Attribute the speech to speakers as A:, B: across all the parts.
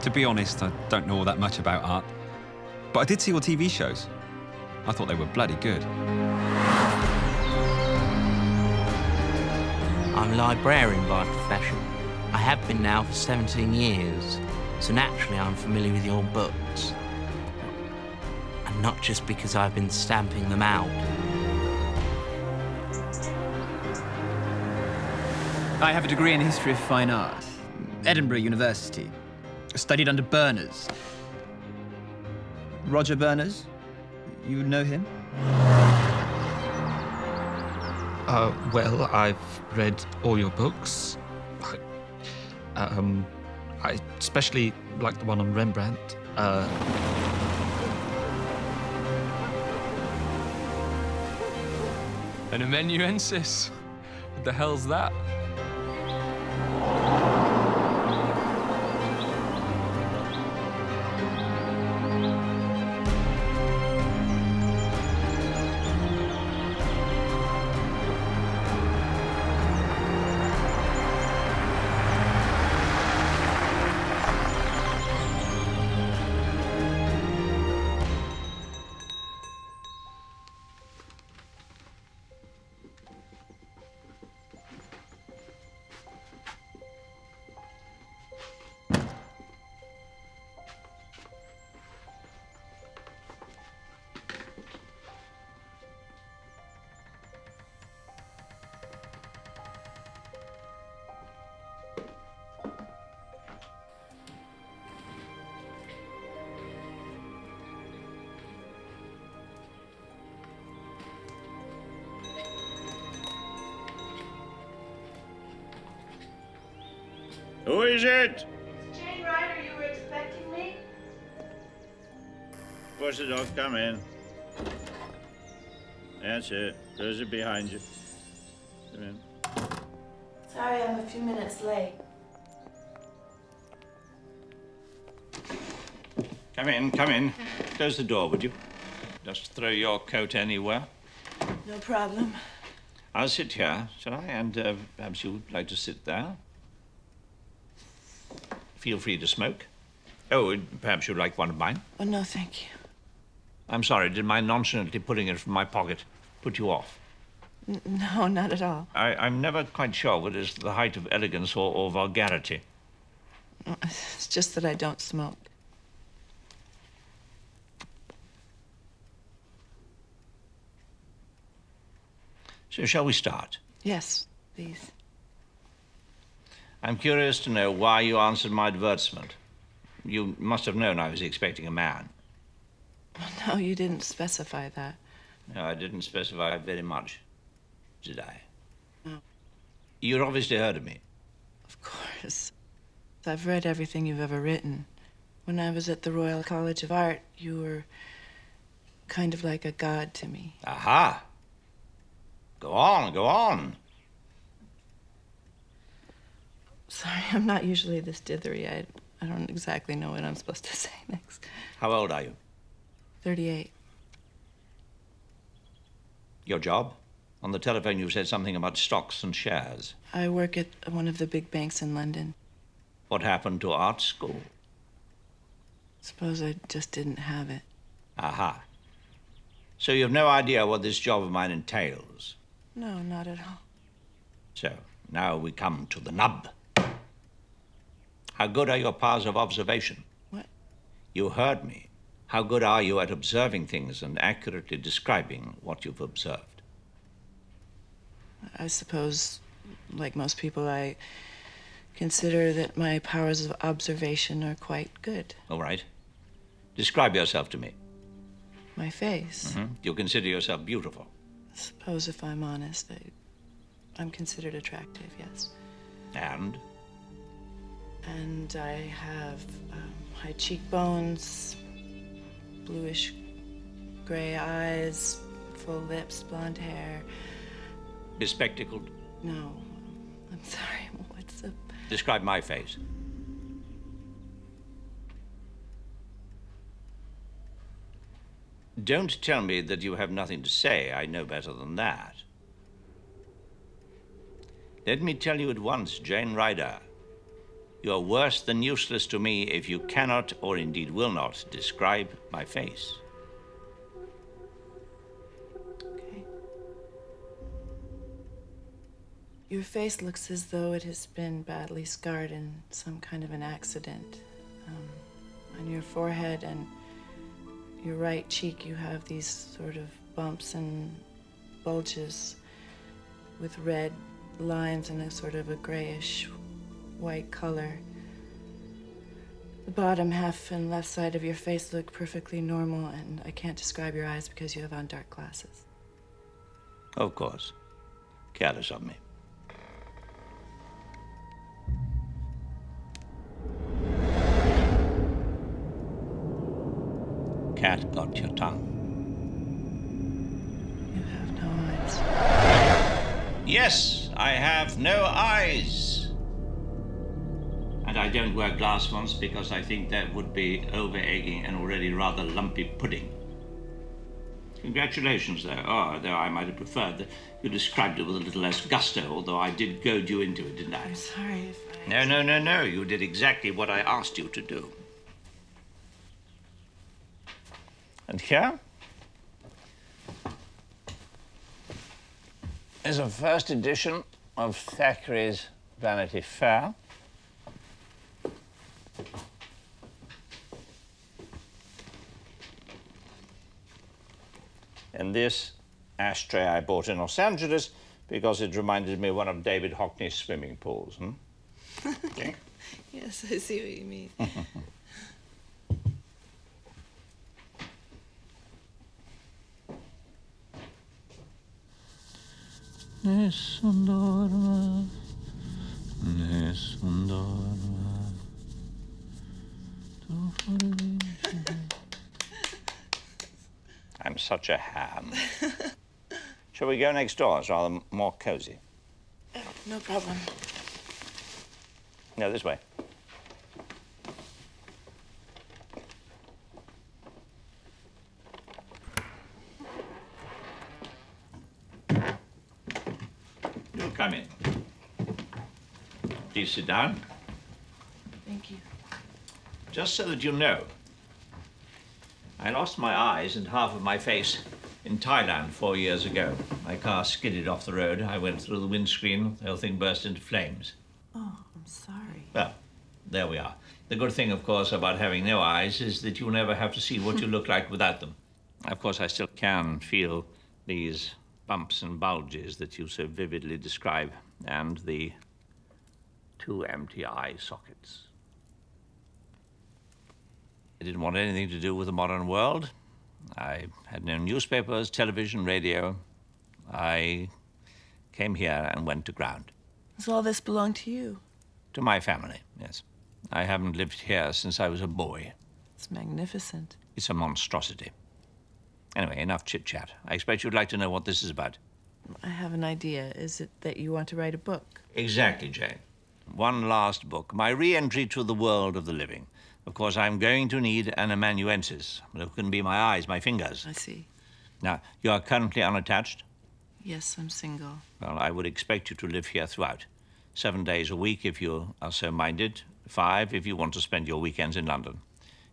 A: To be honest, I don't know all that much about art. But I did see your TV shows. I thought they were bloody good.
B: I'm a librarian by profession. I have been now for 17 years, so naturally I'm familiar with your books. And not just because I've been stamping them out.
C: I have a degree in history of fine art. Edinburgh University. Studied under Berners. Roger Berners? You know him?
D: Well, I've read all your books. I especially like the one on Rembrandt.
E: An amanuensis? What the hell's that?
F: Who is it?
G: Jane Ryder, you were expecting me?
F: Push it off, come in. That's it. Close it behind you. Come in.
G: Sorry, I'm a few minutes late.
F: Come in, come in. Close the door, would you? Just throw your coat anywhere.
G: No problem.
F: I'll sit here, shall I? And perhaps you'd like to sit there. Feel free to smoke. Oh, and perhaps you'd like one of mine.
G: Oh, no, thank you.
F: I'm sorry, did my nonchalantly pulling it from my pocket put you off?
G: No, not at all.
F: I'm never quite sure what is the height of elegance or vulgarity.
G: It's just that I don't smoke.
F: So shall we start?
G: Yes, please.
F: I'm curious to know why you answered my advertisement. You must have known I was expecting a man.
G: No, you didn't specify that.
F: No, I didn't specify very much, did I?
G: No.
F: You'd obviously heard of me.
G: Of course. I've read everything you've ever written. When I was at the Royal College of Art, you were kind of like a god to me.
F: Aha! Go on, go on.
G: Sorry, I'm not usually this dithery. I don't exactly know what I'm supposed to say next.
F: How old are you?
G: 38.
F: Your job? On the telephone you said something about stocks and shares.
G: I work at one of the big banks in London.
F: What happened to art school?
G: Suppose I just didn't have it.
F: Aha. So you have no idea what this job of mine entails?
G: No, not at all.
F: So, now we come to the nub. How good are your powers of observation?
G: What?
F: You heard me. How good are you at observing things and accurately describing what you've observed?
G: I suppose, like most people, I consider that my powers of observation are quite good.
F: All right. Describe yourself to me.
G: My face?
F: You consider yourself beautiful.
G: I suppose if I'm honest, I'm considered attractive, yes.
F: And?
G: And I have high cheekbones, bluish gray eyes, full lips, blonde hair.
F: Bespectacled?
G: No, I'm sorry, what's the...
F: Describe my face. Don't tell me that you have nothing to say. I know better than that. Let me tell you at once, Jane Ryder, You're worse than useless to me if you cannot, or indeed will not, describe my face.
G: Okay. Your face looks as though it has been badly scarred in some kind of an accident. On your forehead and your right cheek, you have these sort of bumps and bulges with red lines and a sort of a grayish white color. The bottom half and left side of your face look perfectly normal, and I can't describe your eyes because you have on dark glasses.
F: Of course. Careless of me. Cat got your tongue.
G: You have no eyes.
F: Yes, I have no eyes. And I don't wear glass ones because I think that would be over-egging an already rather lumpy pudding. Congratulations, though. Oh, though I might have preferred that you described it with a little less gusto, although I did goad you into it, didn't I?
G: I'm sorry if I...
F: No. You did exactly what I asked you to do. And here is a first edition of Thackeray's Vanity Fair. And this ashtray I bought in Los Angeles because it reminded me of one of David Hockney's swimming pools. Okay.
G: Yes, I see what you mean.
F: Nessun dorma, nessun dorma. I'm such a ham. Shall we go next door? It's rather more cozy.
G: Oh, no problem.
F: No, this way. Do come in. Please sit down.
G: Thank you.
F: Just so that you know, I lost my eyes and half of my face in Thailand 4 years ago. My car skidded off the road. I went through the windscreen. The whole thing burst into flames.
G: Oh, I'm sorry.
F: Well, there we are. The good thing, of course, about having no eyes is that you never have to see what you look like without them. Of course, I still can feel these bumps and bulges that you so vividly describe, and the 2 empty eye sockets. I didn't want anything to do with the modern world. I had no newspapers, television, radio. I came here and went to ground.
G: Does all this belong to you?
F: To my family, yes. I haven't lived here since I was a boy.
G: It's magnificent.
F: It's a monstrosity. Anyway, enough chit-chat. I expect you'd like to know what this is about.
G: I have an idea. Is it that you want to write a book?
F: Exactly, Jane. One last book, my re-entry to the world of the living. Of course, I'm going to need an amanuensis. It can be my eyes, my fingers.
G: I see.
F: Now, you are currently unattached?
G: Yes, I'm single.
F: Well, I would expect you to live here throughout. 7 days a week if you are so minded. 5 if you want to spend your weekends in London.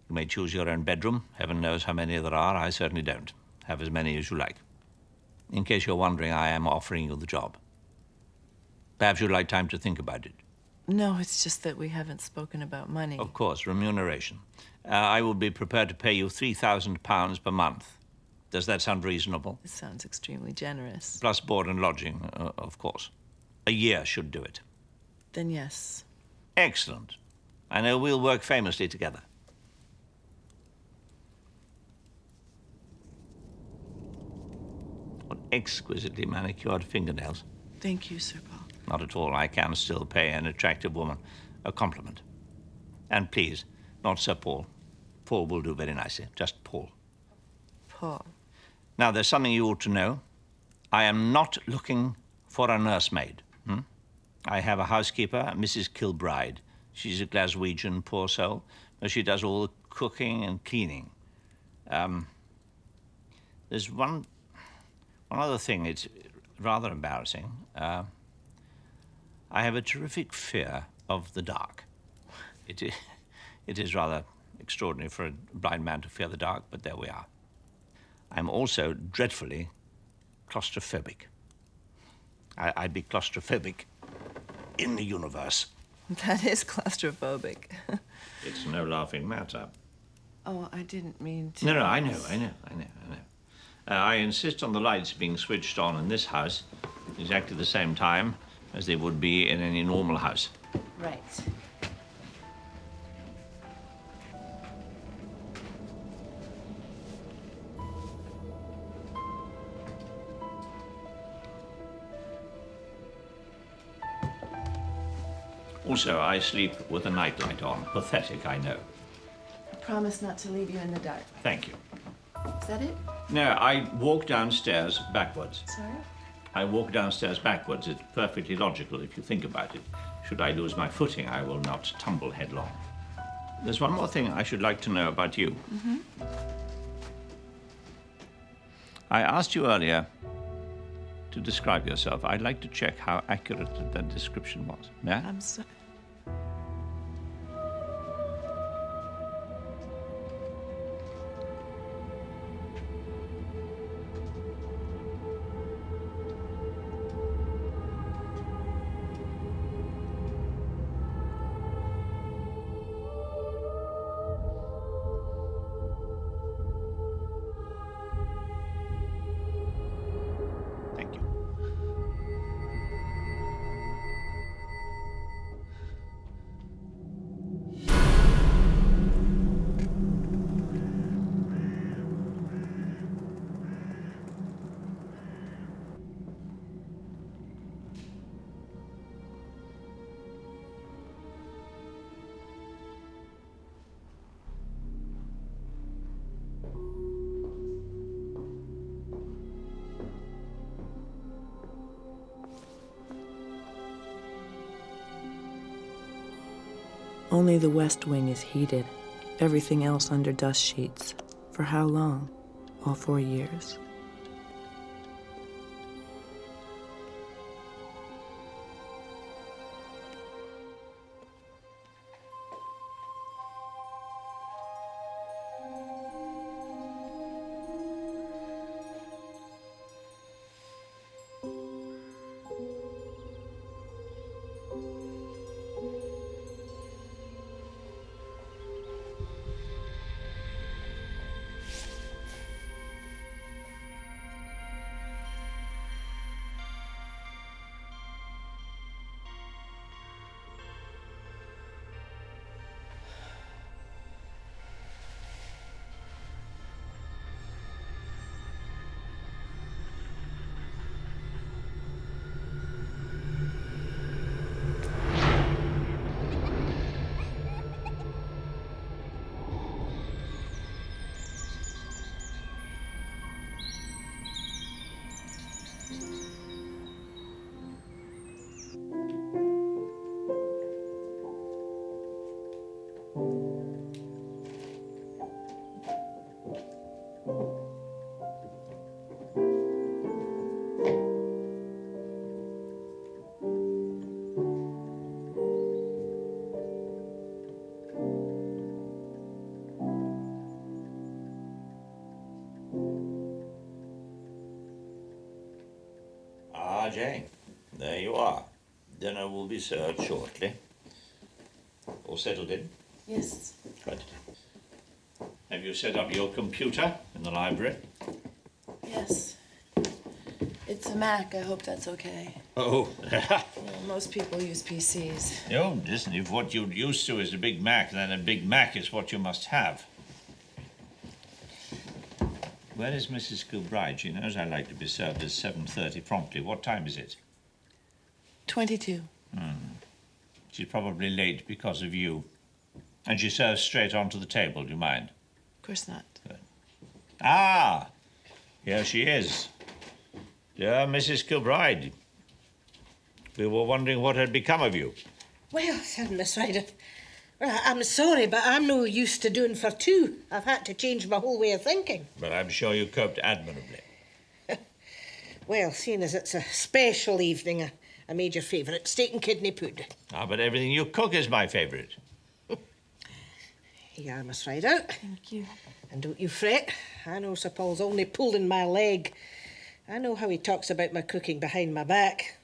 F: You may choose your own bedroom. Heaven knows how many there are. I certainly don't. Have as many as you like. In case you're wondering, I am offering you the job. Perhaps you'd like time to think about it.
G: No, it's just that we haven't spoken about money.
F: Of course, remuneration. I will be prepared to pay you £3,000 per month. Does that sound reasonable?
G: This sounds extremely generous.
F: Plus board and lodging, of course. A year should do it.
G: Then yes.
F: Excellent. I know we'll work famously together. What exquisitely manicured fingernails.
G: Thank you, Sir Paul.
F: Not at all. I can still pay an attractive woman a compliment. And please, not Sir Paul. Paul will do very nicely. Just Paul.
G: Paul.
F: Now, there's something you ought to know. I am not looking for a nursemaid. I have a housekeeper, Mrs. Kilbride. She's a Glaswegian, poor soul, but she does all the cooking and cleaning. There's one other thing. It's rather embarrassing. I have a terrific fear of the dark. It is rather extraordinary for a blind man to fear the dark, but there we are. I'm also dreadfully claustrophobic. I'd be claustrophobic in the universe.
G: That is claustrophobic.
F: It's no laughing matter.
G: Oh, I didn't mean to.
F: No, I know. I insist on the lights being switched on in this house exactly the same time as they would be in any normal house.
G: Right.
F: Also, I sleep with a nightlight on. Pathetic, I know.
G: I promise not to leave you in the dark.
F: Thank you.
G: Is that it?
F: No, I walk downstairs backwards.
G: Sorry?
F: I walk downstairs backwards. It's perfectly logical if you think about it. Should I lose my footing, I will not tumble headlong. There's one more thing I should like to know about you.
G: Mm-hmm.
F: I asked you earlier to describe yourself. I'd like to check how accurate that description was. Yeah?
G: I'm sorry.
F: Thank you.
G: Only the West Wing is heated. Everything else under dust sheets. For how long? All 4 years.
F: Jane, there you are. Dinner will be served shortly. All settled in?
G: Yes.
F: Good. Have you set up your computer in the library?
G: Yes. It's a Mac. I hope that's okay.
F: Oh.
G: Most people use PCs.
F: Oh, listen, if what you're used to is a Big Mac, then a Big Mac is what you must have. Where is Mrs. Kilbride? She knows I like to be served at 7:30 promptly. What time is it?
G: 22.
F: She's probably late because of you. And she serves straight onto the table, do you mind?
G: Of course not.
F: Good. Ah! Here she is. Dear Mrs. Kilbride. We were wondering what had become of you.
H: Well, said Miss Ryder, well, I'm sorry, but I'm no used to doing for two. I've had to change my whole way of thinking.
F: But I'm sure you coped admirably.
H: Well, seeing as it's a special evening, I made your favourite steak and kidney pudding.
F: Ah, but everything you cook is my favourite.
H: Here you are, Miss Rider.
G: Thank you.
H: And don't you fret. I know Sir Paul's only pulling my leg. I know how he talks about my cooking behind my back.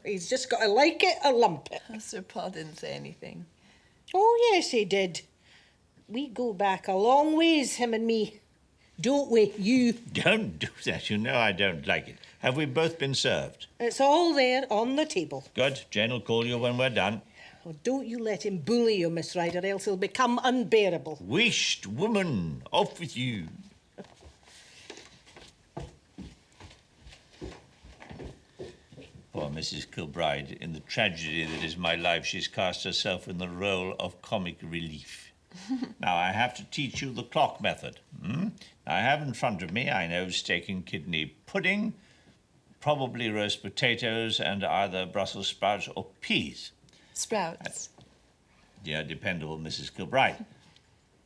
H: He's just got to like it or lump it.
G: Oh, Sir Paul didn't say anything.
H: Oh, yes, he did. We go back a long ways, him and me. Don't we, you?
F: Don't do that. You know I don't like it. Have we both been served?
H: It's all there on the table.
F: Good. Jane will call you when we're done.
H: Oh, don't you let him bully you, Miss Rider, else he'll become unbearable.
F: Wished woman, off with you. Poor Mrs. Kilbride, in the tragedy that is my life, she's cast herself in the role of comic relief. Now, I have to teach you the clock method. I have in front of me, I know, steak and kidney pudding, probably roast potatoes, and either Brussels sprouts or peas.
G: Sprouts.
F: Dear dependable Mrs. Kilbride.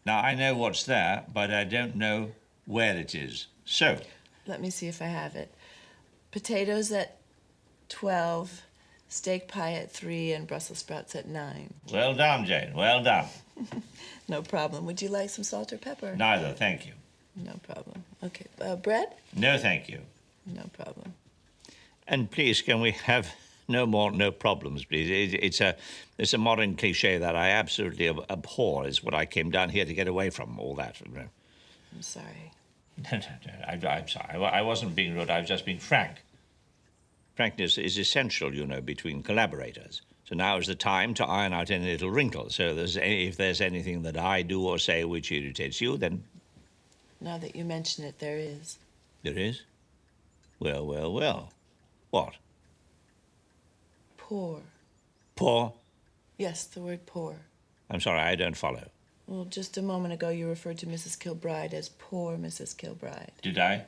F: Now, I know what's there, but I don't know where it is. So,
G: Let me see if I have it. Potatoes at 12, steak pie at 3, and Brussels sprouts at 9.
F: well done, Jane, well done.
G: No problem. Would you like some salt or pepper?
F: Neither, thank you.
G: No problem. Okay. Bread?
F: No, thank you.
G: No problem.
F: And please, can we have no more no problems, please? It's a modern cliche that I absolutely abhor, is what I came down here to get away from, all that.
G: I'm sorry.
F: No, I'm sorry. I wasn't being rude. I was just being frank. Frankness is essential, you know, between collaborators. So now is the time to iron out any little wrinkles. So if there's anything that I do or say which irritates you, then...
G: Now that you mention it, there is.
F: There is? Well, well, well. What?
G: Poor.
F: Poor?
G: Yes, the word poor.
F: I'm sorry, I don't follow.
G: Well, just a moment ago, you referred to Mrs. Kilbride as poor Mrs. Kilbride.
F: Did I?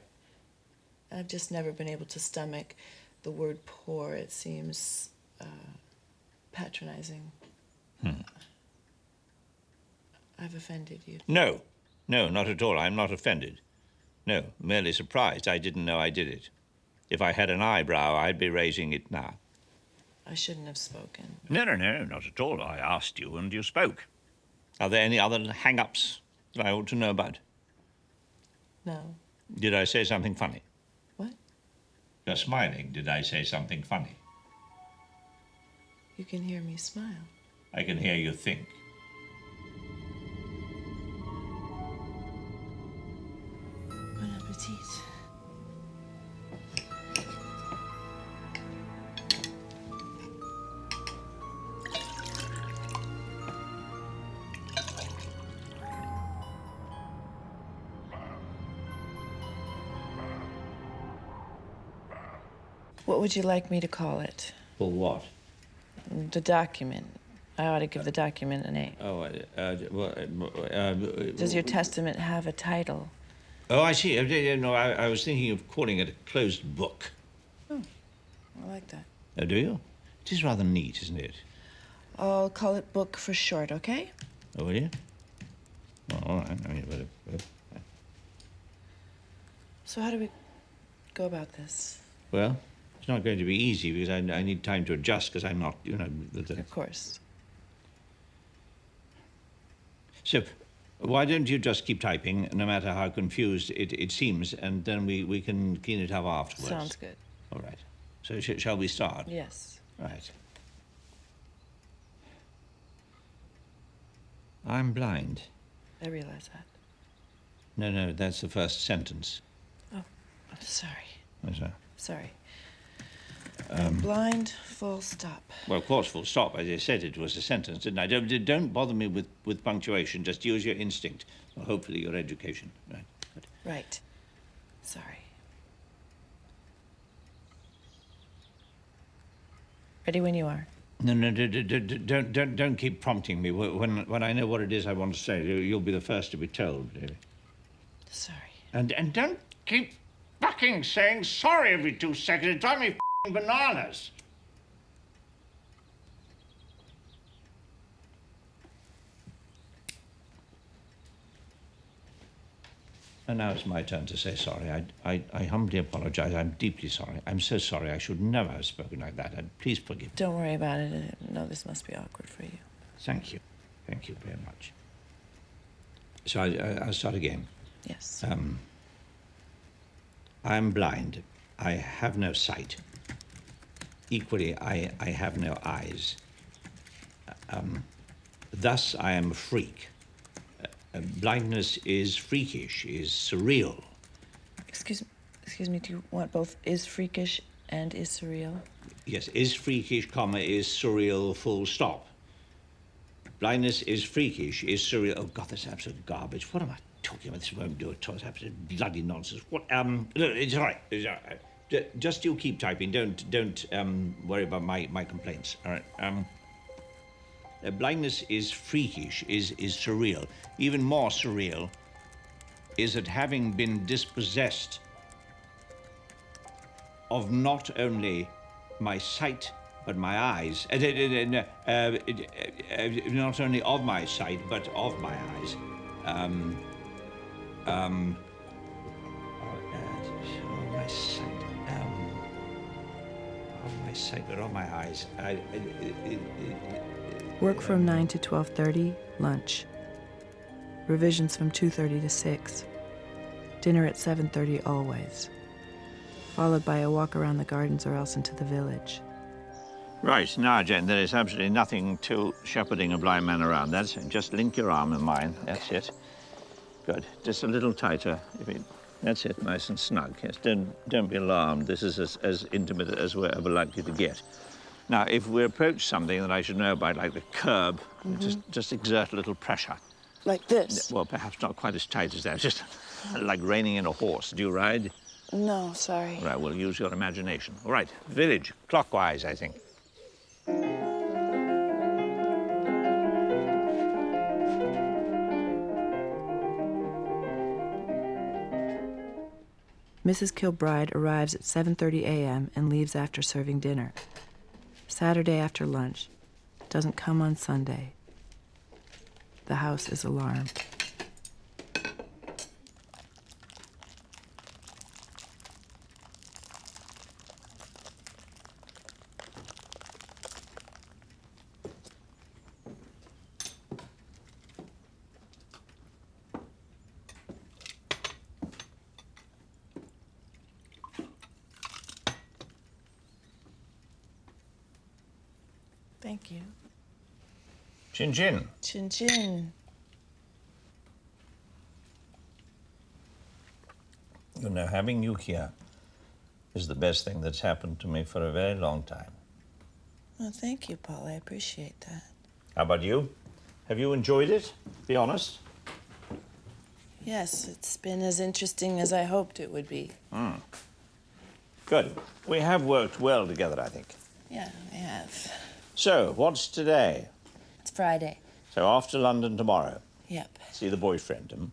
G: I've just never been able to stomach the word poor. It seems patronizing. I've offended you.
F: No, not at all. I'm not offended. No, merely surprised. I didn't know I did it. If I had an eyebrow, I'd be raising it now.
G: I shouldn't have spoken.
F: No, not at all. I asked you and you spoke. Are there any other hang-ups that I ought to know about?
G: No.
F: Did I say something funny?
G: What?
F: You're smiling. Did I say something funny?
G: You can hear me smile.
F: I can hear you think.
G: Bon appetit. What would you like me to call it?
F: For what?
G: The document. I ought to give the document a name.
F: Oh,
G: Does your testament have a title?
F: Oh, I see. No, I was thinking of calling it a closed book.
G: Oh, I like that.
F: Oh, do you? It is rather neat, isn't it?
G: I'll call it book for short, okay?
F: Oh, will you? Well, all right. I mean,
G: So how do we go about this?
F: well, it's not going to be easy because I need time to adjust because I'm not, you know...
G: Of course.
F: So, why don't you just keep typing, no matter how confused it seems, and then we can clean it up afterwards.
G: Sounds good.
F: All right. So, shall we start?
G: Yes.
F: Right. I'm blind.
G: I realize that.
F: No, that's the first sentence.
G: Oh, I'm sorry.
F: What's that?
G: Sorry. Blind, full stop.
F: Well, of course, full stop. As I said, it was a sentence, didn't I? Don't bother me with punctuation. Just use your instinct. Or hopefully your education. Right. Good.
G: Right. Sorry. Ready when you are.
F: No, don't keep prompting me. When I know what it is I want to say, you'll be the first to be told.
G: Sorry.
F: And don't keep fucking saying sorry every 2 seconds. It drives me f***ing bananas. And now it's my turn to say sorry. I humbly apologize. I'm deeply sorry. I'm so sorry. I should never have spoken like that. And please forgive me.
G: Don't worry about it. No, this must be awkward for you.
F: Thank you. Thank you very much. So I'll start again.
G: Yes.
F: I am blind. I have no sight. Equally, I have no eyes. Thus, I am a freak. Blindness is freakish, is surreal.
G: Excuse me, do you want both is freakish and is surreal?
F: Yes, is freakish, comma, is surreal, full stop. Blindness is freakish, is surreal. Oh, God, that's absolute garbage. What am I talking about? This won't do it. It's absolute bloody nonsense. What, no, it's all right. It's all right. Just you keep typing. Don't worry about my complaints. All right. Blindness is freakish, is surreal. Even more surreal is that having been dispossessed of not only my sight, but my eyes, not only of my sight, but of my eyes. Of my sight, of my sight, but of my eyes.
G: Work from 9 to 12:30, lunch. Revisions from 2:30 to 6. Dinner at 7:30 always. Followed by a walk around the gardens or else into the village.
F: Right, now, Jen, there is absolutely nothing to shepherding a blind man around. That's just link your arm in mine. That's it. Good. Just a little tighter. That's it, nice and snug. Yes, don't be alarmed. This is as intimate as we're ever likely to get. Now, if we approach something that I should know about, like the curb, just exert a little pressure.
G: Like this?
F: Well, perhaps not quite as tight as that. Just like reining in a horse. Do you ride?
G: No, sorry.
F: Right, well, use your imagination. All right, village, clockwise, I think.
G: Mrs. Kilbride arrives at 7:30 a.m. and leaves after serving dinner. Saturday after lunch. Doesn't come on Sunday. The house is alarmed. Thank you.
F: Chin chin.
G: Chin chin.
F: You know, having you here is the best thing that's happened to me for a very long time.
G: Well, thank you, Paul. I appreciate that.
F: How about you? Have you enjoyed it? Be honest.
G: Yes, it's been as interesting as I hoped it would be.
F: Good. We have worked well together, I think.
G: Yeah, I have.
F: So, what's today?
G: It's Friday.
F: So, off to London tomorrow.
G: Yep.
F: See the boyfriend,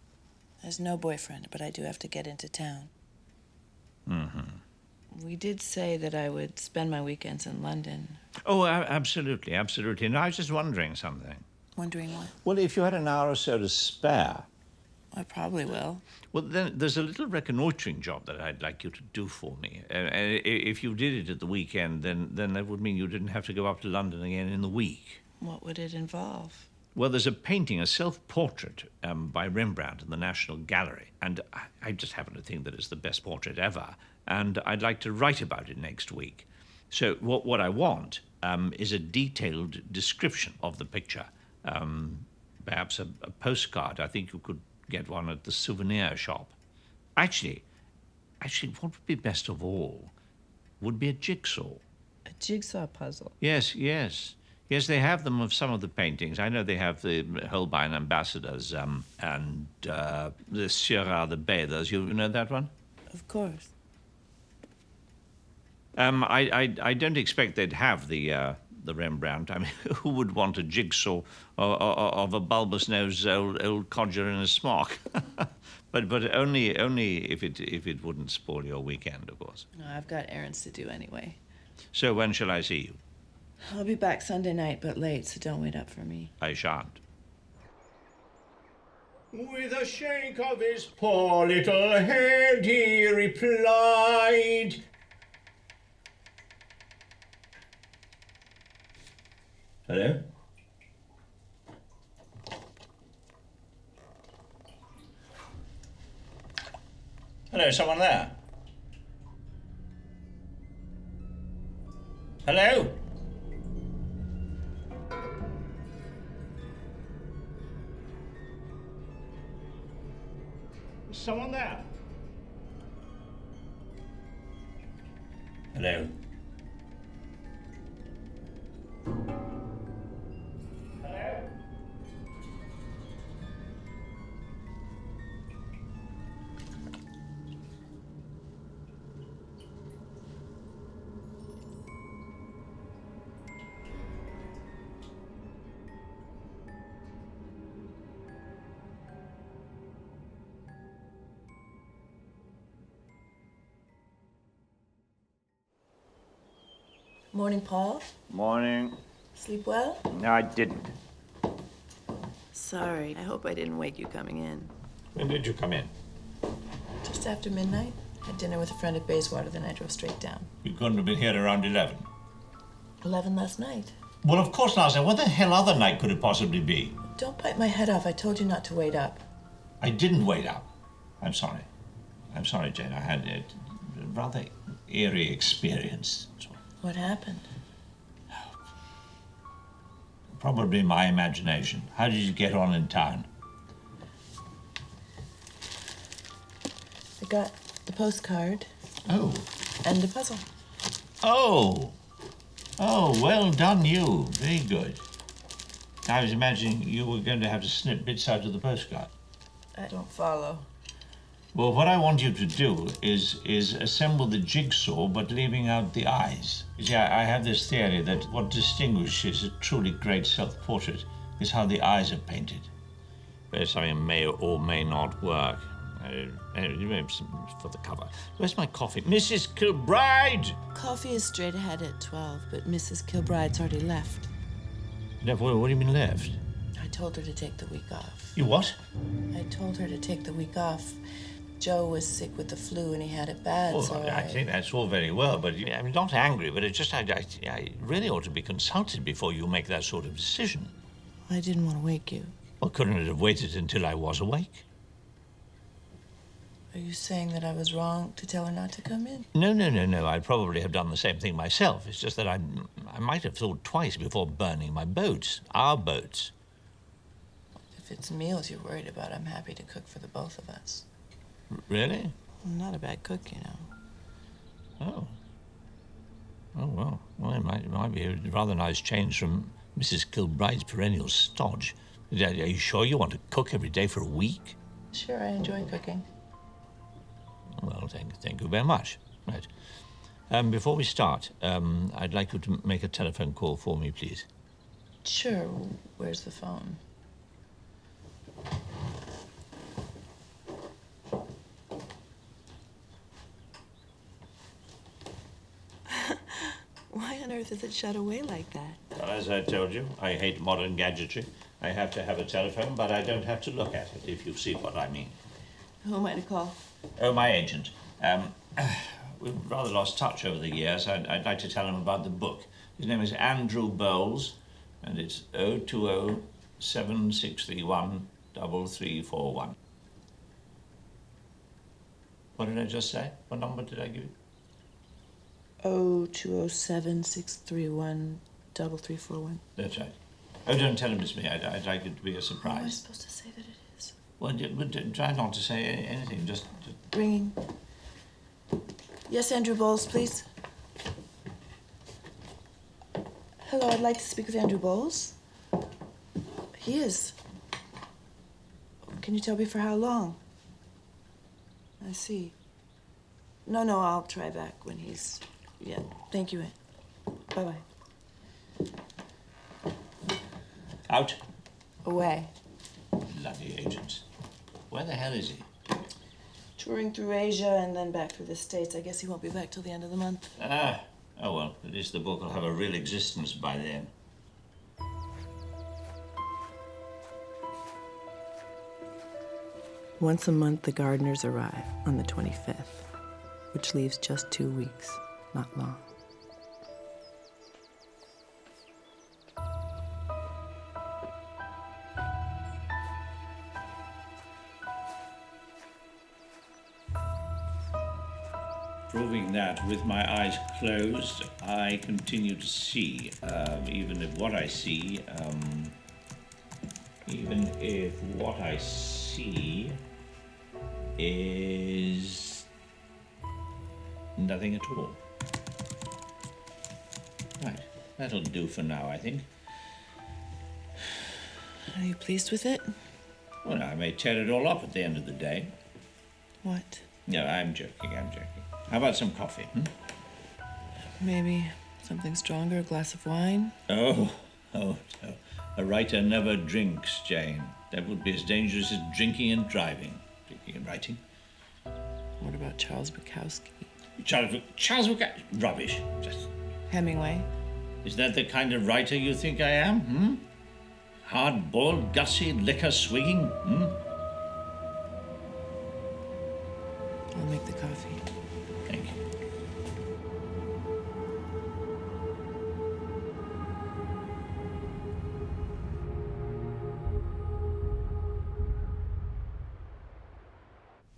G: There's no boyfriend, but I do have to get into town. We did say that I would spend my weekends in London.
F: Oh, absolutely, absolutely. And I was just wondering something.
G: Wondering what?
F: Well, if you had an hour or so to spare,
G: I probably will.
F: well, then there's a little reconnoitering job that I'd like you to do for me. And if you did it at the weekend, then that would mean you didn't have to go up to London again in the week.
G: What would it involve?
F: Well, there's a painting, a self-portrait by Rembrandt in the National Gallery, and I just happen to think that it's the best portrait ever, and I'd like to write about it next week. So what I want is a detailed description of the picture, perhaps a postcard. I think you could get one at the souvenir shop. Actually, what would be best of all would be a jigsaw.
G: A jigsaw puzzle.
F: Yes, they have them of some of the paintings. I know they have the Holbein ambassadors and the Sierra the bathers. You know that one?
G: Of course.
F: I don't expect they'd have the Rembrandt. I mean, who would want a jigsaw of a bulbous-nosed old codger in a smock? but only if it wouldn't spoil your weekend, of course.
G: No, I've got errands to do anyway.
F: So when shall I see you?
G: I'll be back Sunday night, but late, so don't wait up for me.
F: I shan't.
I: With a shake of his poor little head, he replied, "Hello?
F: Hello, someone there? Hello? Is someone there? Hello?
G: Morning, Paul.
F: Morning.
G: Sleep well?
F: No, I didn't.
G: Sorry. I hope I didn't wake you coming in.
F: When did you come in?
G: Just after midnight. Had dinner with a friend at Bayswater, then I drove straight down.
F: You couldn't have been here around 11.
G: 11 last night.
F: Well, of course, Larson. What the hell other night could it possibly be?
G: Don't bite my head off. I told you not to wait up.
F: I didn't wait up. I'm sorry. I'm sorry, Jane. I had a rather eerie experience.
G: What happened?
F: Probably my imagination. How did you get on in town?
G: I got the postcard.
F: Oh.
G: And the puzzle.
F: Oh. Oh, well done you. Very good. I was imagining you were going to have to snip bits out of the postcard.
G: I don't follow.
F: Well, what I want you to do is assemble the jigsaw, but leaving out the eyes. You see, I have this theory that what distinguishes a truly great self-portrait is how the eyes are painted. But something may or may not work. For the cover. Where's my coffee? Mrs. Kilbride!
G: Coffee is straight ahead at 12, but Mrs. Kilbride's already left.
F: What do you mean left?
G: I told her to take the week off.
F: You what?
G: I told her to take the week off. Joe was sick with the flu and he had it bad,
F: Well,
G: so
F: I think that's all very well, but I'm not angry, but it's just I really ought to be consulted before you make that sort of decision.
G: I didn't want to wake you.
F: Well, couldn't it have waited until I was awake?
G: Are you saying that I was wrong to tell her not to come in?
F: No. I'd probably have done the same thing myself. It's just that I might have thought twice before burning my boats, our boats.
G: If it's meals you're worried about, I'm happy to cook for the both of us.
F: Really?
G: I'm not a bad cook, you know.
F: Oh. Oh, well. Well, it might be a rather nice change from Mrs. Kilbride's perennial stodge. Are you sure you want to cook every day for a week?
G: Sure, I enjoy cooking.
F: Well, thank you very much. Right. Before we start, I'd like you to make a telephone call for me, please.
G: Sure. Where's the phone? Why on earth is it shut away like that?
F: Well, as I told you, I hate modern gadgetry. I have to have a telephone, but I don't have to look at it, if you see what I mean.
G: Who am I to call?
F: Oh, my agent. We've rather lost touch over the years. I'd like to tell him about the book. His name is Andrew Bowles, and it's 020-7631-3341. What did I just say? What number did I give you?
G: 02076313341.
F: That's right. Oh, don't tell him it's me. I'd like it to be a
G: How am I
F: surprise.
G: supposed to say that it is?
F: Well, try not to say anything. Just
G: Ringing. Yes, Andrew Bowles, please. Hello, I'd like to speak with Andrew Bowles. He is. Can you tell me for how long? I see. No, I'll try back when he's... Yeah, thank you. Bye-bye.
F: out.
G: Away.
F: Bloody agents. Where the hell is he?
G: Touring through Asia and then back through the States. I guess he won't be back till the end of the month.
F: Ah. Oh, well, at least the book will have a real existence by then.
G: Once a month, the gardeners arrive on the 25th, which leaves just 2 weeks, not long.
F: Proving that with my eyes closed, I continue to see, even if what I see is nothing at all. Right, that'll do for now, I think.
G: Are you pleased with it?
F: Well, I may tear it all up at the end of the day.
G: What?
F: No, I'm joking. How about some coffee?
G: Maybe something stronger, a glass of wine?
F: Oh, no. A writer never drinks, Jane. That would be as dangerous as drinking and driving. Drinking and writing.
G: What about Charles Bukowski?
F: Charles Bukowski? Rubbish. Just...
G: Hemingway?
F: Is that the kind of writer you think I am, Hard-boiled, gussy, liquor-swigging,
G: I'll make the coffee.
F: Thank you.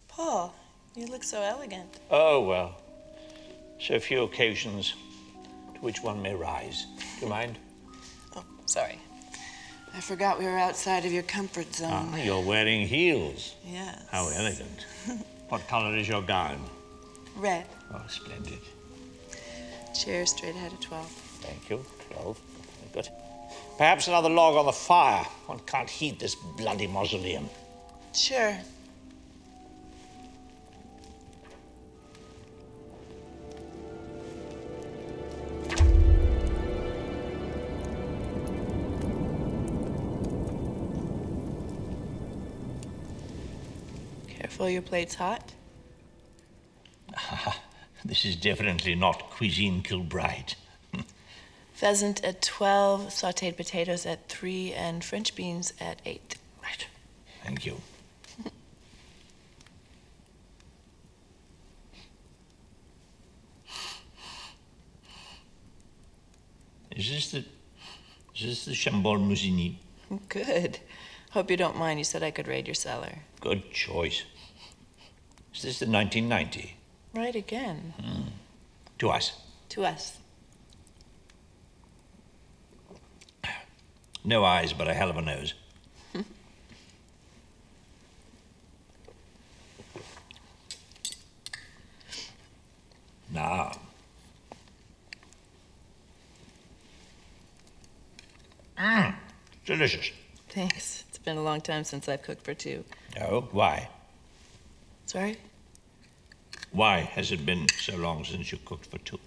G: Paul, you look so elegant.
F: Oh, well. So few occasions to which one may rise. Do you mind?
G: Oh, sorry. I forgot we were outside of your comfort zone.
F: Ah, you're wearing heels.
G: Yes.
F: How elegant. What color is your gown?
G: Red.
F: Oh, splendid.
G: Chair straight ahead of 12.
F: Thank you. 12. Good. Perhaps another log on the fire. One can't heat this bloody mausoleum.
G: Sure. Careful, your plate's hot.
F: This is definitely not cuisine Kilbride.
G: Pheasant at 12, sautéed potatoes at 3, and French beans at 8.
F: Right. Thank you. Is this the Chambord Musigny?
G: Good. Hope you don't mind. You said I could raid your cellar.
F: Good choice. Is this the 1990?
G: Right again.
F: To us.
G: To us.
F: No eyes, but a hell of a nose. Now. Delicious.
G: Thanks. It's been a long time since I've cooked for two.
F: Oh, why?
G: Sorry?
F: Why has it been so long since you cooked for two?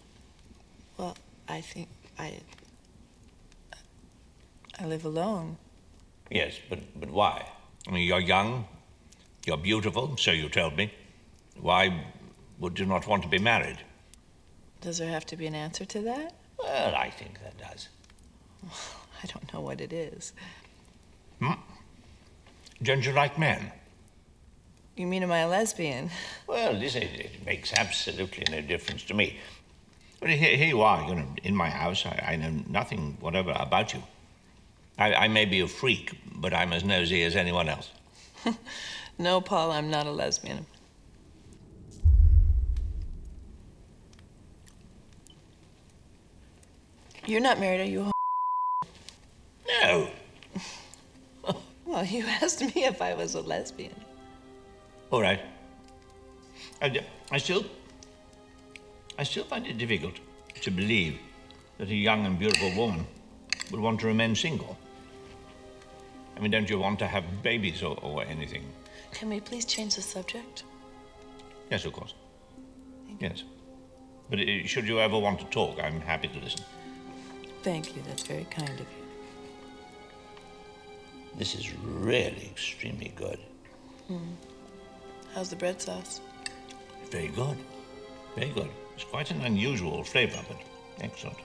G: Well, I think I live alone.
F: Yes, but why? I mean, you're young, you're beautiful, so you told me. Why would you not want to be married?
G: Does there have to be an answer to that?
F: Well, I think that does.
G: I don't know what it is.
F: Don't you like men?
G: You mean, am I a lesbian?
F: Well, it makes absolutely no difference to me. But here you are, in my house. I know nothing whatever about you. I may be a freak, but I'm as nosy as anyone else.
G: No, Paul, I'm not a lesbian. You're not married, are you?
F: No.
G: Well, you asked me if I was a lesbian.
F: All right. I still find it difficult to believe that a young and beautiful woman would want to remain single. I mean, don't you want to have babies or anything?
G: Can we please change the subject?
F: Yes, of course. Yes. But should you ever want to talk, I'm happy to listen.
G: Thank you. That's very kind of you.
F: This is really extremely good.
G: How's the bread sauce?
F: Very good. Very good. It's quite an unusual flavor, but excellent.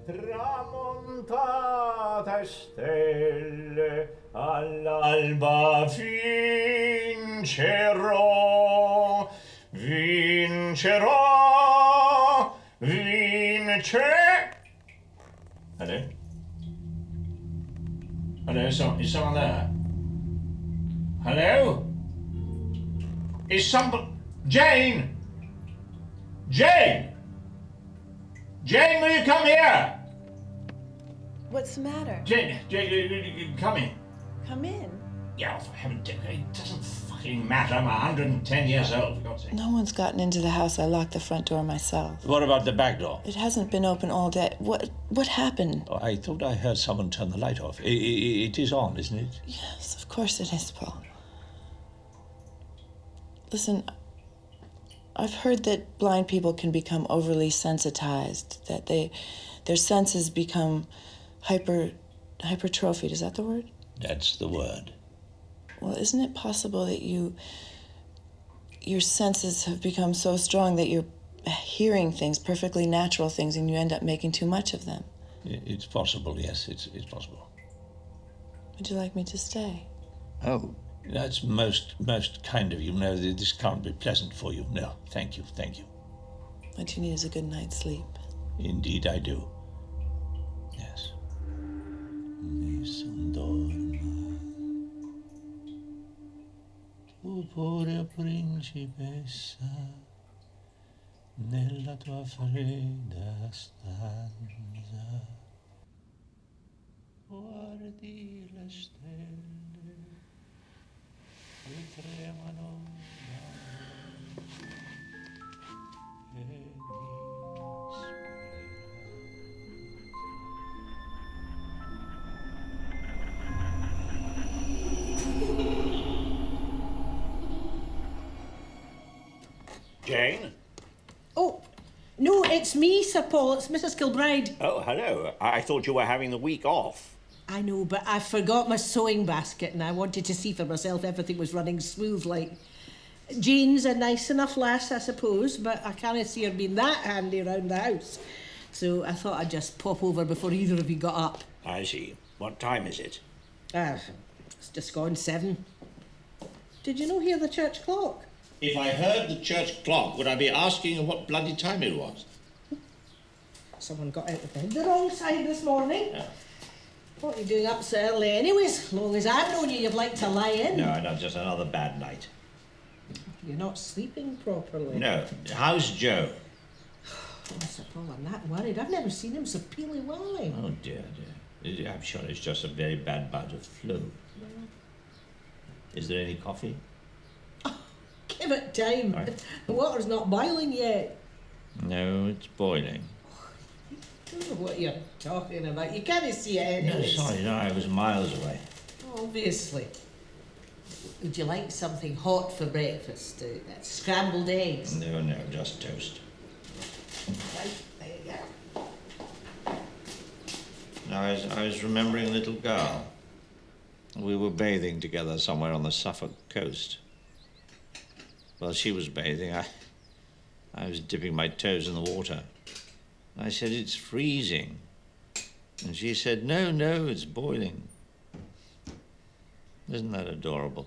I: tramontata stelle, all'alba vincerò, vincerò, Hello? Hello, is someone there? Hello? Is somebody... Jane! Jane! Jane, will you come here?
G: What's the matter?
I: Jane, come in.
G: Come in.
I: Yeah, for heaven's sake, it doesn't fucking matter. I'm 110 years old, for God's sake.
G: No one's gotten into the house. I locked the front door myself.
I: What about the back door?
G: It hasn't been open all day. What happened?
I: Oh, I thought I heard someone turn the light off. It is on, isn't it?
G: Yes, of course it is, Paul. Listen, I've heard that blind people can become overly sensitized, that their senses become hypertrophied. Is that the word?
I: That's the word.
G: Well, isn't it possible that your senses have become so strong that you're hearing things, perfectly natural things, and you end up making too much of them?
I: It's possible, yes, it's possible.
G: Would you like me to stay?
I: Oh, that's most kind of you. No, this can't be pleasant for you. No, thank you.
G: What you need is a good night's sleep.
I: Indeed I do. Yes. Nessun dorma. Tu pure principessa, nella tua fredda stanza. Guardi le stelle che tremano e mi Jane?
H: Oh, no, it's me, Sir Paul. It's Mrs. Kilbride.
F: Oh, hello. I thought you were having the week off.
H: I know, but I forgot my sewing basket and I wanted to see for myself everything was running smoothly. Jane's a nice enough lass, I suppose, but I can't see her being that handy around the house. So I thought I'd just pop over before either of you got up.
F: I see. What time is it?
H: It's just gone 7. Did you not hear the church clock?
F: If I heard the church clock, would I be asking what bloody time it was?
H: Someone got out of bed the wrong side this morning.
F: Yeah.
H: What are you doing up so early anyways? As long as I've known you, you'd like to lie in.
F: No, just another bad night.
H: You're not sleeping properly.
F: No. How's Joe?
H: Oh, Sir Paul, I'm not worried. I've never seen him so peely-wally.
F: Oh, dear. I'm sure it's just a very bad bout of flu. Is there any coffee?
H: Give it time.
F: Right.
H: The water's not boiling yet.
F: No, it's boiling.
H: I don't know what you're talking about. You can't see it
F: No,
H: anyways.
F: sorry, no, I was miles away.
H: Obviously. Would you like something hot for breakfast? Scrambled eggs?
F: No, just toast.
H: Right, there you go.
F: Now, I was remembering a little girl. We were bathing together somewhere on the Suffolk coast. While she was bathing, I was dipping my toes in the water. I said, "It's freezing." And she said, No, it's boiling. Isn't that adorable?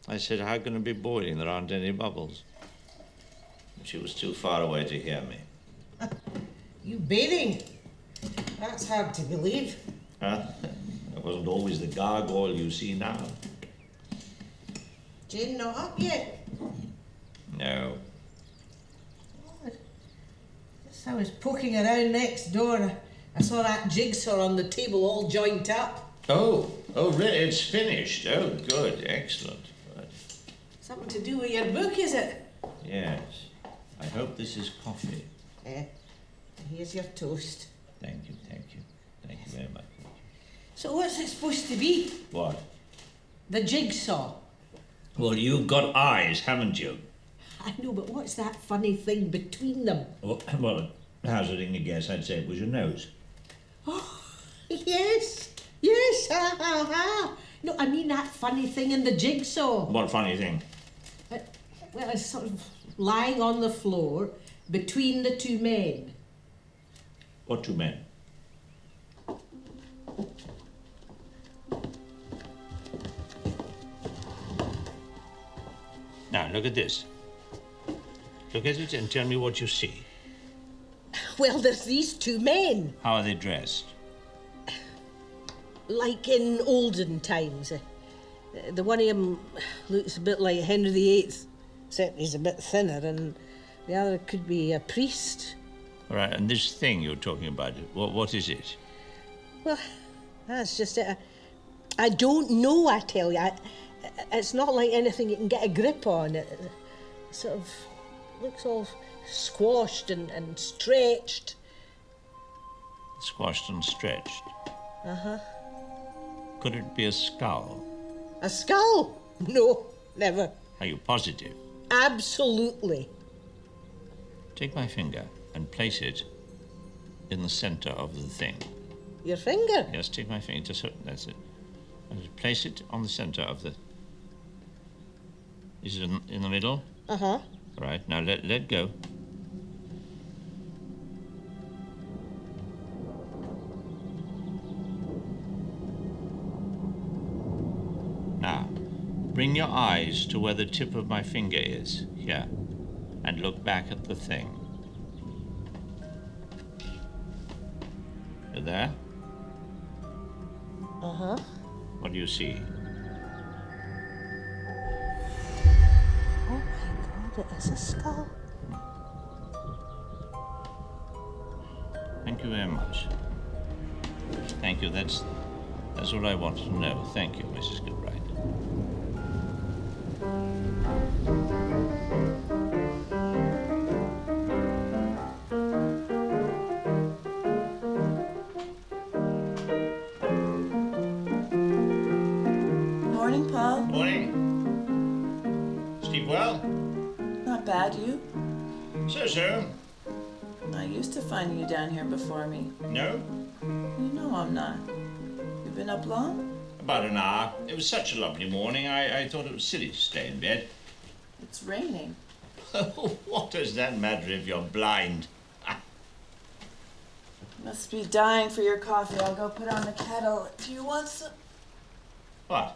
F: I said, "How can it be boiling? There aren't any bubbles." She was too far away to hear me.
H: You bathing? That's hard to believe.
F: Huh? It wasn't always the gargoyle you see now.
H: Jane not up yet?
F: No.
H: Just I was poking around next door. I saw that jigsaw on the table all joined up.
F: Oh, really? It's finished. Oh, good. Excellent. Good.
H: Something to do with your book, is it?
F: Yes. I hope this is coffee.
H: Here's your toast.
F: Thank you. Thank you very much.
H: So what's it supposed to be?
F: What?
H: The jigsaw.
F: Well, you've got eyes, haven't you?
H: I know, but what's that funny thing between them?
F: Well, hazarding a guess, I'd say it was your nose.
H: Oh, yes, ha, ha, ha. No, I mean that funny thing in the jigsaw.
F: What funny thing?
H: Well, it's sort of lying on the floor, between the two men.
F: What two men? Now, look at this. Look at it and tell me what you see.
H: Well, there's these two men,
F: How are they dressed?
H: like in olden times. The one of them looks a bit like Henry VIII, except he's a bit thinner, and the other could be a priest.
F: All right, and this thing you're talking about, what is it?
H: Well, that's just it. I don't know, I tell you. It's not like anything you can get a grip on. It sort of looks all squashed and stretched.
F: Squashed and stretched.
H: Uh-huh.
F: Could it be a skull?
H: A skull? No, never.
F: Are you positive?
H: Absolutely.
F: Take my finger and place it in the center of the thing.
H: Your finger?
F: Yes, take my finger. Just that's it. And just place it on the center of the. Is it in the middle?
H: Uh-huh.
F: All right. Now let go. Now, bring your eyes to where the tip of my finger is, here, and look back at the thing. You there?
H: Uh-huh.
F: What do you see?
H: Oh my God, it is a skull.
F: Thank you very much. Thank you. That's what I wanted to know. Thank you, Mrs. Gilbride.
G: Morning, Paul.
F: Morning. Sleep well?
G: Not bad, you?
F: So.
G: I used to find you down here before me.
F: No?
G: You know I'm not. You've been up long?
F: About an hour. It was such a lovely morning, I thought it was silly to stay in bed.
G: It's raining.
F: What does that matter if you're blind?
G: Must be dying for your coffee. I'll go put on the kettle. Do you want some?
F: What?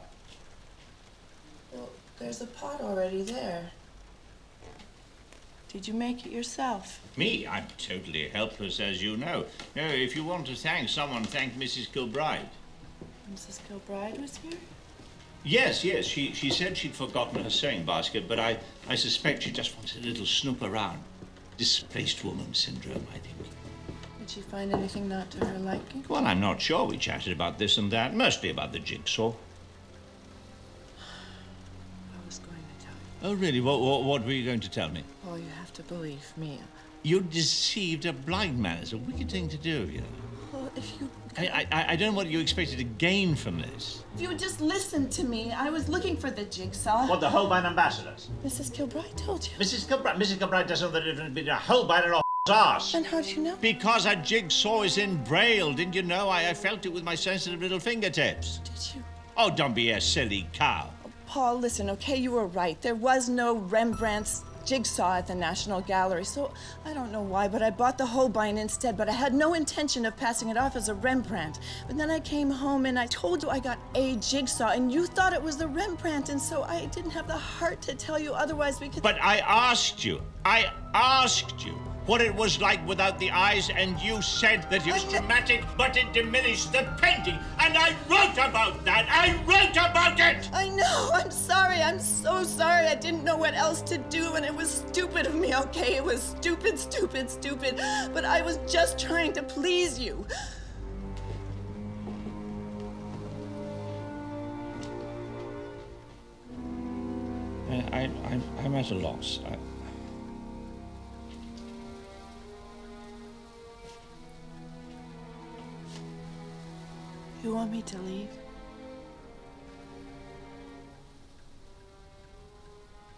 G: Well, there's a pot already there. Did you make it yourself?
F: Me? I'm totally helpless, as you know. No, if you want to thank someone, thank Mrs. Gilbride.
G: Mrs. Gilbride was here?
F: Yes. She said she'd forgotten her sewing basket, but I suspect she just wanted a little snoop around. Displaced woman syndrome, I think.
G: Did she find anything not to her liking?
F: Well, I'm not sure. We chatted about this and that, mostly about the jigsaw.
G: I was going to tell you.
F: Oh, really? What were you going to tell me?
G: Paul, you have to believe me.
F: You deceived a blind man. It's a wicked thing to do, you know.
G: Well, if you...
F: I don't know what you expected to gain from this.
J: If you would just listen to me, I was looking for the jigsaw.
I: What, the Holbein ambassadors?
G: Mrs. Gilbride told you.
I: Mrs. Gilbride doesn't know the difference between a Holbein and a ass.
G: And how do you know?
F: Because a jigsaw is in Braille, didn't you know? I felt it with my sensitive little fingertips.
G: Did you?
F: Oh, don't be a silly cow.
J: Paul, listen, okay, you were right. There was no Rembrandt's jigsaw at the National Gallery, so I don't know why, but I bought the Holbein instead, but I had no intention of passing it off as a Rembrandt. But then I came home and I told you I got a jigsaw, and you thought it was the Rembrandt, and so I didn't have the heart to tell you otherwise because...
F: But I asked you what it was like without the eyes, and you said that it was dramatic, but it diminished the painting. And I wrote about that. I wrote about it.
J: I know. I'm sorry. I'm so sorry. I didn't know what else to do, and it was stupid of me, okay? It was stupid. But I was just trying to please you.
F: I'm at a loss.
G: You want me to leave?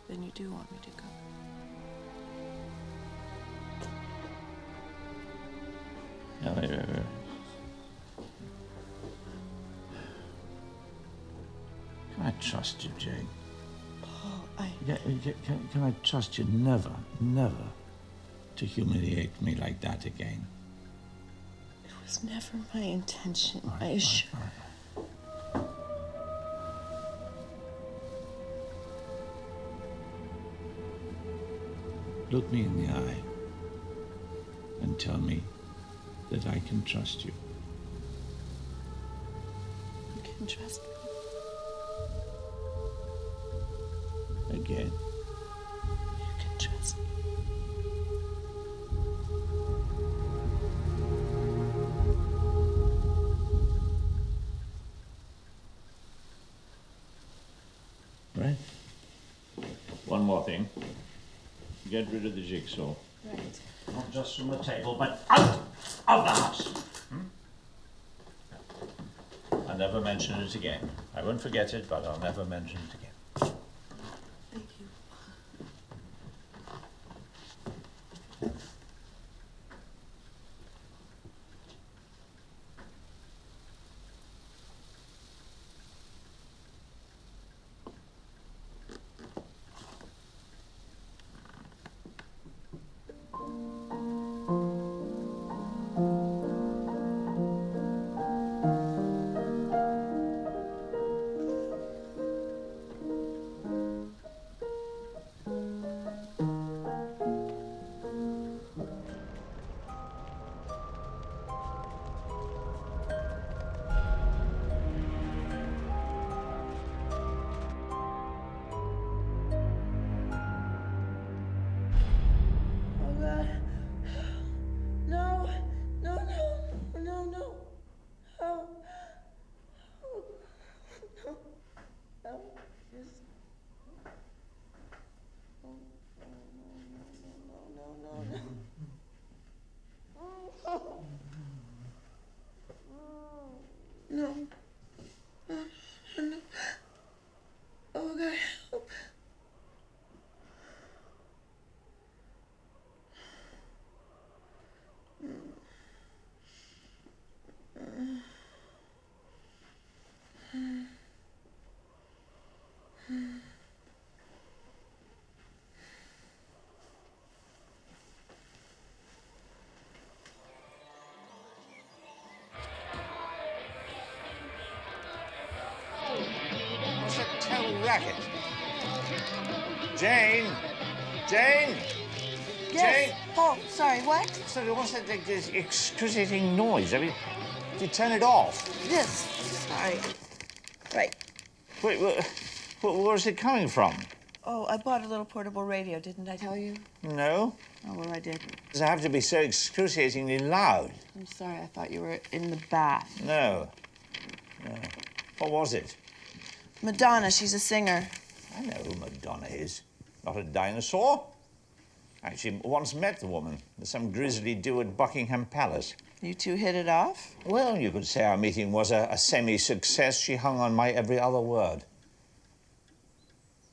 G: Then you do want me to go.
F: No, wait. Can I trust you, Jane?
G: Paul,
F: Can I trust you never to humiliate me like that again.
J: It was never my intention, I assure you.
F: Look me in the eye and tell me that I can trust you.
J: You can trust me.
F: Again.
J: You can trust me.
F: Right. One more thing. Get rid of the jigsaw.
J: Right.
F: Not just from the table, but out of the house. I'll never mention it again. I won't forget it, but I'll never mention it again.
J: Thank you. No. No. Oh, God, help.
F: What's that terrible racket? Jane! Jane!
J: Yes.
F: Jane!
J: Oh, sorry, what?
F: Sorry, what's that like, this excruciating noise? I mean, did you turn it off?
J: Yes. Sorry. Right.
F: Wait, where's it coming from?
J: Oh, I bought a little portable radio, didn't I tell you?
F: No.
J: Oh, well, I did.
F: Does it have to be so excruciatingly loud?
J: I'm sorry, I thought you were in the bath.
F: No. No. What was it?
J: Madonna, she's a singer.
F: I know who Madonna is. Not a dinosaur. Actually, once met the woman. Some grisly do at Buckingham Palace.
J: You two hit it off?
F: Well, you could say our meeting was a semi-success. She hung on my every other word.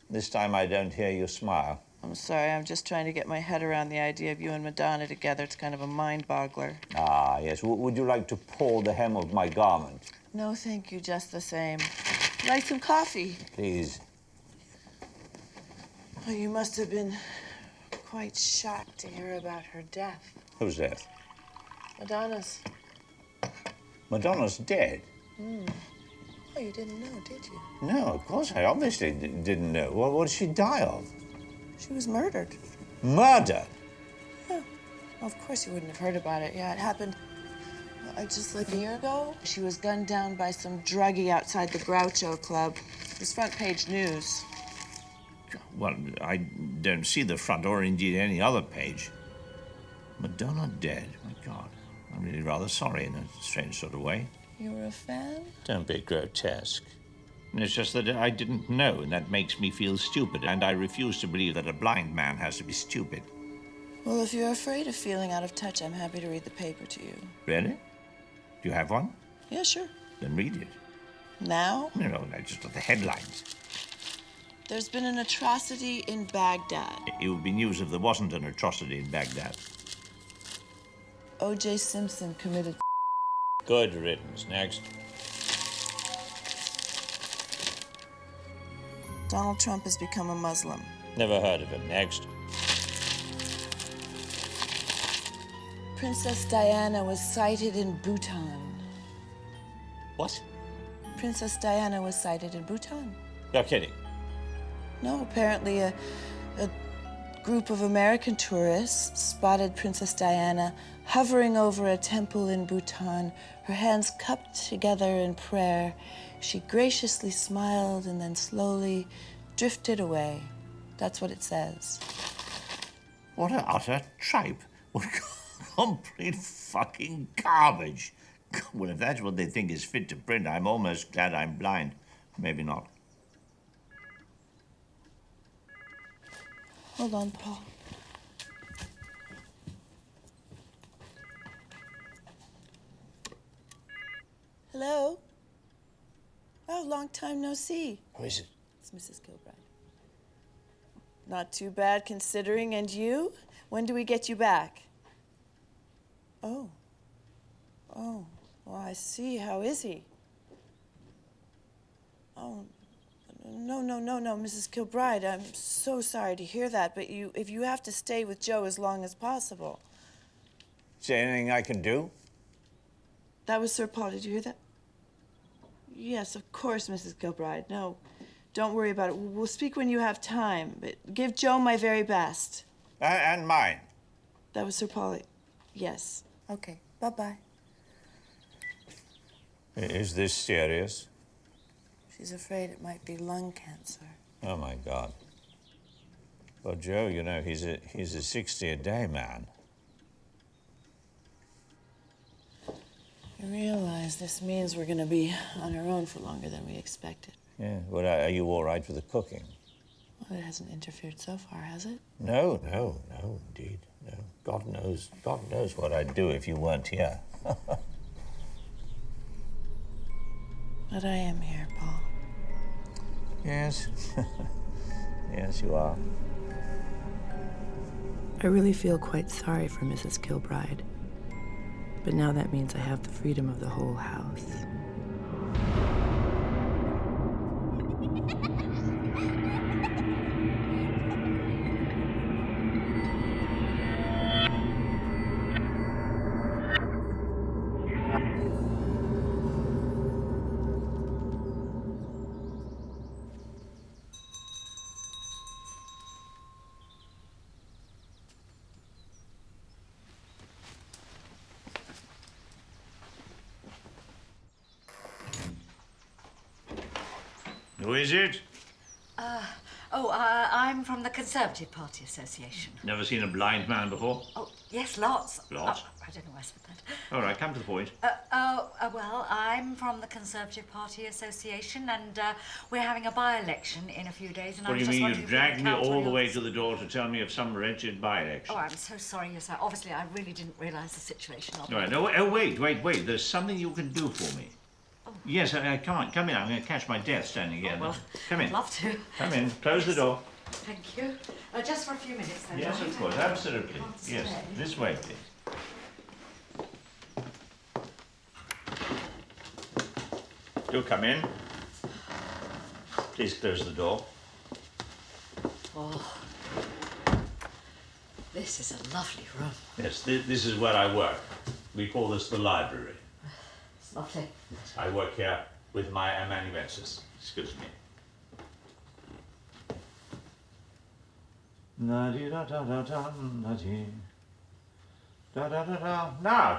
F: This time I don't hear you smile.
J: I'm sorry, I'm just trying to get my head around the idea of you and Madonna together. It's kind of a mind-boggler.
F: Ah, yes. Would you like to pull the hem of my garment?
J: No, thank you, just the same. Like some coffee?
F: Please.
J: Oh, you must have been quite shocked to hear about her death.
F: Who's death?
J: Madonna's.
F: Madonna's dead?
J: Oh, you didn't know, did you?
F: No, of course I obviously didn't know. What did she die of?
J: She was murdered.
F: Murdered?
J: Yeah. Well, of course you wouldn't have heard about it. Yeah, it happened just like a year ago. She was gunned down by some druggie outside the Groucho Club. It was front page news.
F: Well, I don't see the front or indeed any other page. Madonna dead. My God. I'm really rather sorry in a strange sort of way.
J: You were a fan?
F: Don't be grotesque. It's just that I didn't know, and that makes me feel stupid, and I refuse to believe that a blind man has to be stupid.
J: Well, if you're afraid of feeling out of touch, I'm happy to read the paper to you.
F: Really? Do you have one?
J: Yeah, sure.
F: Then read it.
J: Now?
F: No, just the headlines.
J: There's been an atrocity in Baghdad.
F: It would be news if there wasn't an atrocity in Baghdad.
J: O.J. Simpson committed.
F: Good riddance. Next.
J: Donald Trump has become a Muslim.
F: Never heard of him. Next.
J: Princess Diana was sighted in Bhutan.
F: What?
J: Princess Diana was sighted in Bhutan.
F: You're kidding.
J: No, apparently a group of American tourists spotted Princess Diana hovering over a temple in Bhutan, her hands cupped together in prayer. She graciously smiled and then slowly drifted away. That's what it says.
F: What an utter tripe. What complete fucking garbage. Well, if that's what they think is fit to print, I'm almost glad I'm blind. Maybe not.
J: Hold on, Paul. Hello? Oh, long time no see.
F: Who is it?
J: It's Mrs. Kilbride. Not too bad considering, and you? When do we get you back? Oh. Oh, well, I see. How is he? Oh, no, Mrs. Kilbride. I'm so sorry to hear that, but if you have to stay with Joe as long as possible.
F: Is there anything I can do?
J: That was Sir Paul. Did you hear that? Yes, of course, Mrs. Kilbride. No, don't worry about it. We'll speak when you have time, but give Joe my very best.
F: And mine.
J: That was Sir Paul. Yes. Okay, bye-bye.
F: Is this serious?
J: She's afraid it might be lung cancer.
F: Oh, my God. Well, Joe, you know, he's a 60-a-day man.
J: You realize this means we're going to be on our own for longer than we expected.
F: Yeah, well, are you all right with the cooking?
J: Well, it hasn't interfered so far, has it?
F: No, indeed, no. God knows what I'd do if you weren't here.
J: But I am here, Paul.
F: Yes. Yes, you are.
G: I really feel quite sorry for Mrs. Kilbride. But now that means I have the freedom of the whole house.
F: Who is it?
K: I'm from the Conservative Party Association.
F: Never seen a blind man before?
K: Oh, yes, lots.
F: Lots?
K: I don't know why I said that.
F: All right, come to the point.
K: Well, I'm from the Conservative Party Association, and we're having a by-election in a few days, and
F: What
K: I
F: do you
K: was just
F: mean
K: wondering
F: you've
K: if you could
F: dragged me
K: account
F: all
K: for
F: the way
K: yours.
F: to the door to tell me of some wretched by-election?
K: Oh, I'm so sorry, yes, sir. Obviously, I really didn't realise the situation.
F: All right, no, wait. There's something you can do for me. Oh. Yes, come on, come in. I'm going to catch my death standing here.
K: Oh, well,
F: come in.
K: I'd love to.
F: Come in. Close the door.
K: Thank you. Just for a few minutes, then.
F: Yes,
K: right?
F: of course, absolutely. Yes, this way, please. Do come in. Please close the door.
K: Oh, this is a lovely room.
F: Yes, this is where I work. We call this the library.
K: It's lovely.
F: I work here with my amanuensis. Excuse me. Now,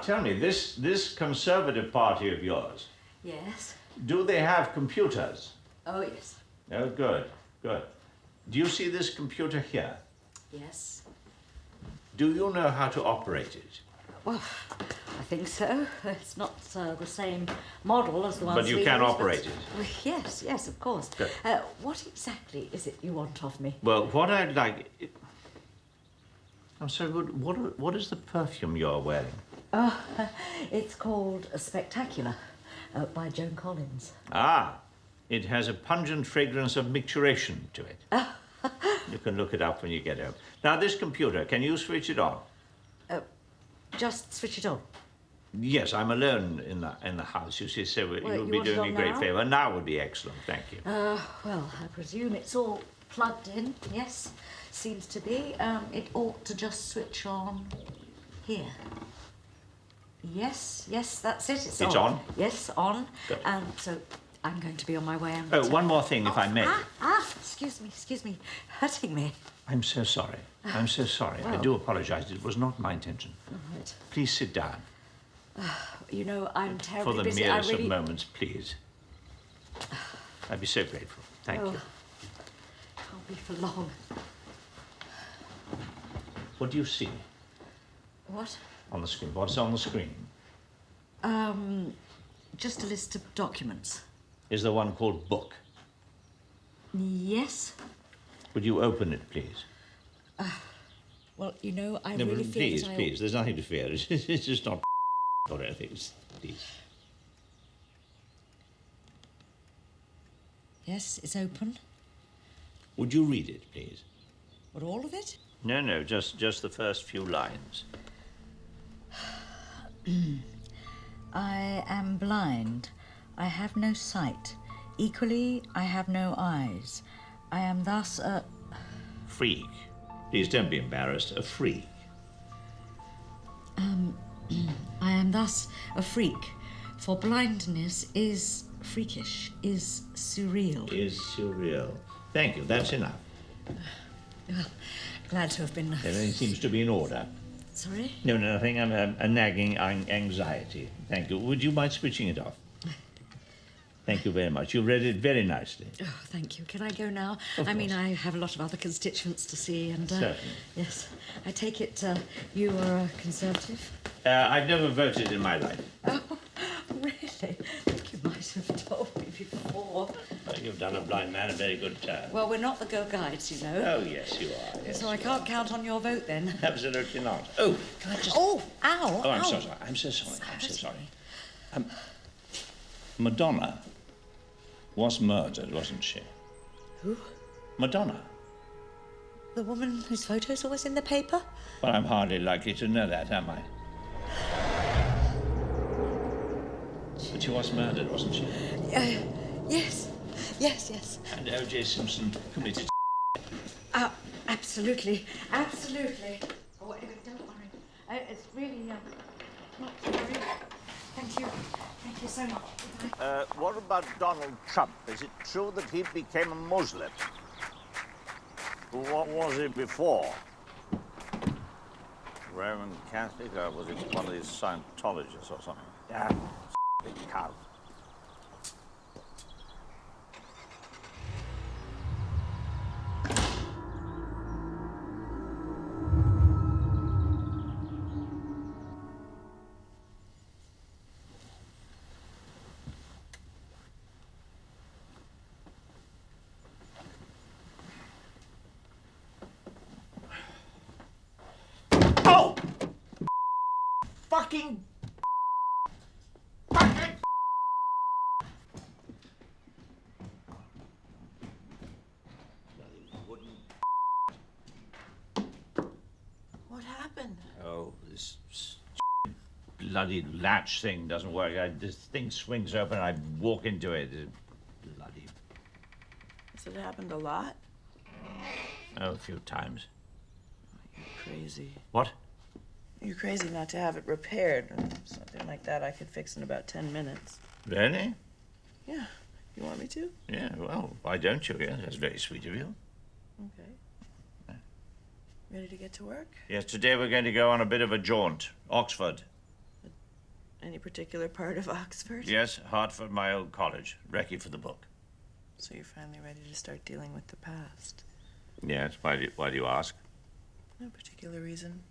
F: tell me, this Conservative Party of yours,
K: Yes.
F: do they have computers?
K: Oh, yes.
F: Oh, good. Do you see this computer here?
K: Yes.
F: Do you know how to operate it?
K: Well, I think so. It's not the same model as the ones.
F: But you can operate it?
K: Well, yes, of course.
F: Good.
K: What exactly is it you want of me?
F: Well, what I'd like... I'm sorry, what is the perfume you're wearing?
K: Oh, it's called Spectacular by Joan Collins.
F: Ah, it has a pungent fragrance of micturation to it. You can look it up when you get home. Now, this computer, can you switch it on?
K: Just switch it on.
F: Yes, I'm alone in the house, you see, so you'll be
K: want it
F: doing me
K: on
F: a great
K: now?
F: favour. Now would be excellent, thank you.
K: Well, I presume it's all plugged in. Yes, seems to be. It ought to just switch on Here. Yes, that's it.
F: It's on?
K: Yes, on.
F: Good.
K: So I'm going to be on my way.
F: Oh, one more thing, if I may.
K: Excuse me. Hurting me.
F: I'm so sorry. I'm so sorry. I do apologize. It was not my intention.
K: All right.
F: Please sit down.
K: You know, I'm terribly
F: For the
K: busy.
F: merest of moments, please. I'd be so grateful. Thank you.
K: Can't be for long.
F: What do you see
K: What?
F: on the screen? What's on the screen?
K: Just a list of documents.
F: Is there one called book?
K: Yes.
F: Would you open it, please?
K: Well, you know, I
F: No,
K: really
F: but
K: feel that
F: please. There's nothing to fear. It's just not or anything. Please.
K: Yes, it's open.
F: Would you read it, please?
K: What, all of it?
F: No, just the first few lines.
K: I am blind. I have no sight. Equally, I have no eyes. I am thus a...
F: Freak. Please don't be embarrassed. A freak.
K: I am thus a freak, for blindness is freakish, is surreal.
F: Is surreal. Thank you. That's enough.
K: Well, glad to have been...
F: Everything seems to be in order.
K: Sorry?
F: No, nothing. I'm a nagging anxiety. Thank you. Would you mind switching it off? Thank you very much. You read it very nicely.
K: Oh, thank you. Can I go now?
F: Of
K: I mean,
F: course.
K: I have a lot of other constituents to see, and...
F: Certainly.
K: Yes. I take it you are a Conservative?
F: I've never voted in my life.
K: Oh, really? I think you might have told me before.
F: Well, you've done a blind man a very good turn.
K: Well, we're not the Girl Guides, you know.
F: Oh, yes, you are. Yes,
K: So I can't count on your vote, then.
F: Absolutely not. Oh, can I just...
K: Oh, ow!
F: Oh, I'm
K: ow.
F: so sorry. I'm so sorry. I'm so sorry. Madonna was murdered, wasn't she?
K: Who?
F: Madonna.
K: The woman whose photo's always in the paper?
F: Well, I'm hardly likely to know that, am I? But she was murdered, wasn't she?
K: Yes. Yes.
F: And O.J. Simpson committed...
K: Absolutely. Absolutely. Oh, anyway, don't worry. It's really, not to worry. Thank you. Thank you so much. Goodbye.
I: What about Donald Trump? Is it true that he became a Muslim? What was he before? Roman Catholic, or was it one of these Scientologists or something? Yeah, big cow. Fucking
J: What happened?
F: Oh, this bloody latch thing doesn't work. This thing swings open and I walk into it. Bloody...
J: Has it happened a lot?
F: Oh, a few times.
J: You're crazy.
F: What?
J: You're crazy not to have it repaired. Something like that I could fix in about 10 minutes.
F: Really?
J: Yeah. You want me to?
F: Yeah, well, why don't you? Yeah, that's very sweet of you.
J: Okay. Ready to get to work?
F: Yes, today we're going to go on a bit of a jaunt. Oxford.
J: Any particular part of Oxford?
F: Yes, Hartford, my old college. Recce for the book.
J: So you're finally ready to start dealing with the past?
F: Yes, why do you ask?
J: No particular reason.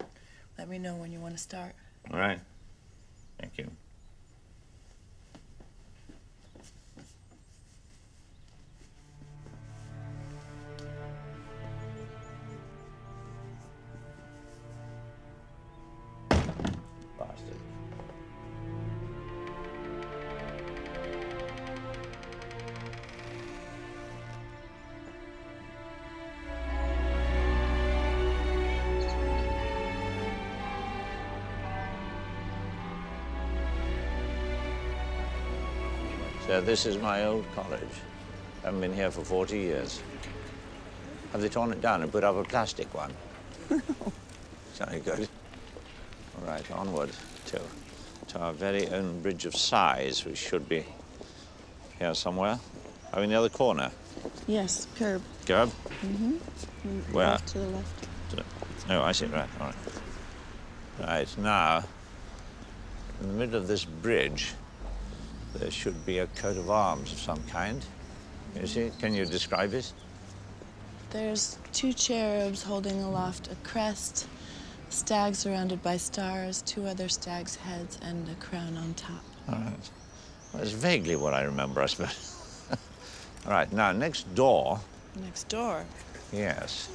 J: Let me know when you want to start.
F: All right. Thank you. Bastard. So this is my old college. Haven't been here for 40 years. Have they torn it down and put up a plastic one? Sounding good. Right, onward to our very own Bridge of Sighs, which should be here somewhere. Are we near the corner?
J: Yes, curb.
F: Curb?
J: Mm-hmm.
F: Where?
J: Left to the left.
F: Oh, I see, right, all right. Right, now, in the middle of this bridge, there should be a coat of arms of some kind. You see, can you describe it?
J: There's two cherubs holding aloft a crest, a stag surrounded by stars, two other stags' heads, and a crown on top.
F: All right. Well, it's vaguely what I remember, I suppose. All right, now, next door...
J: Next door?
F: Yes.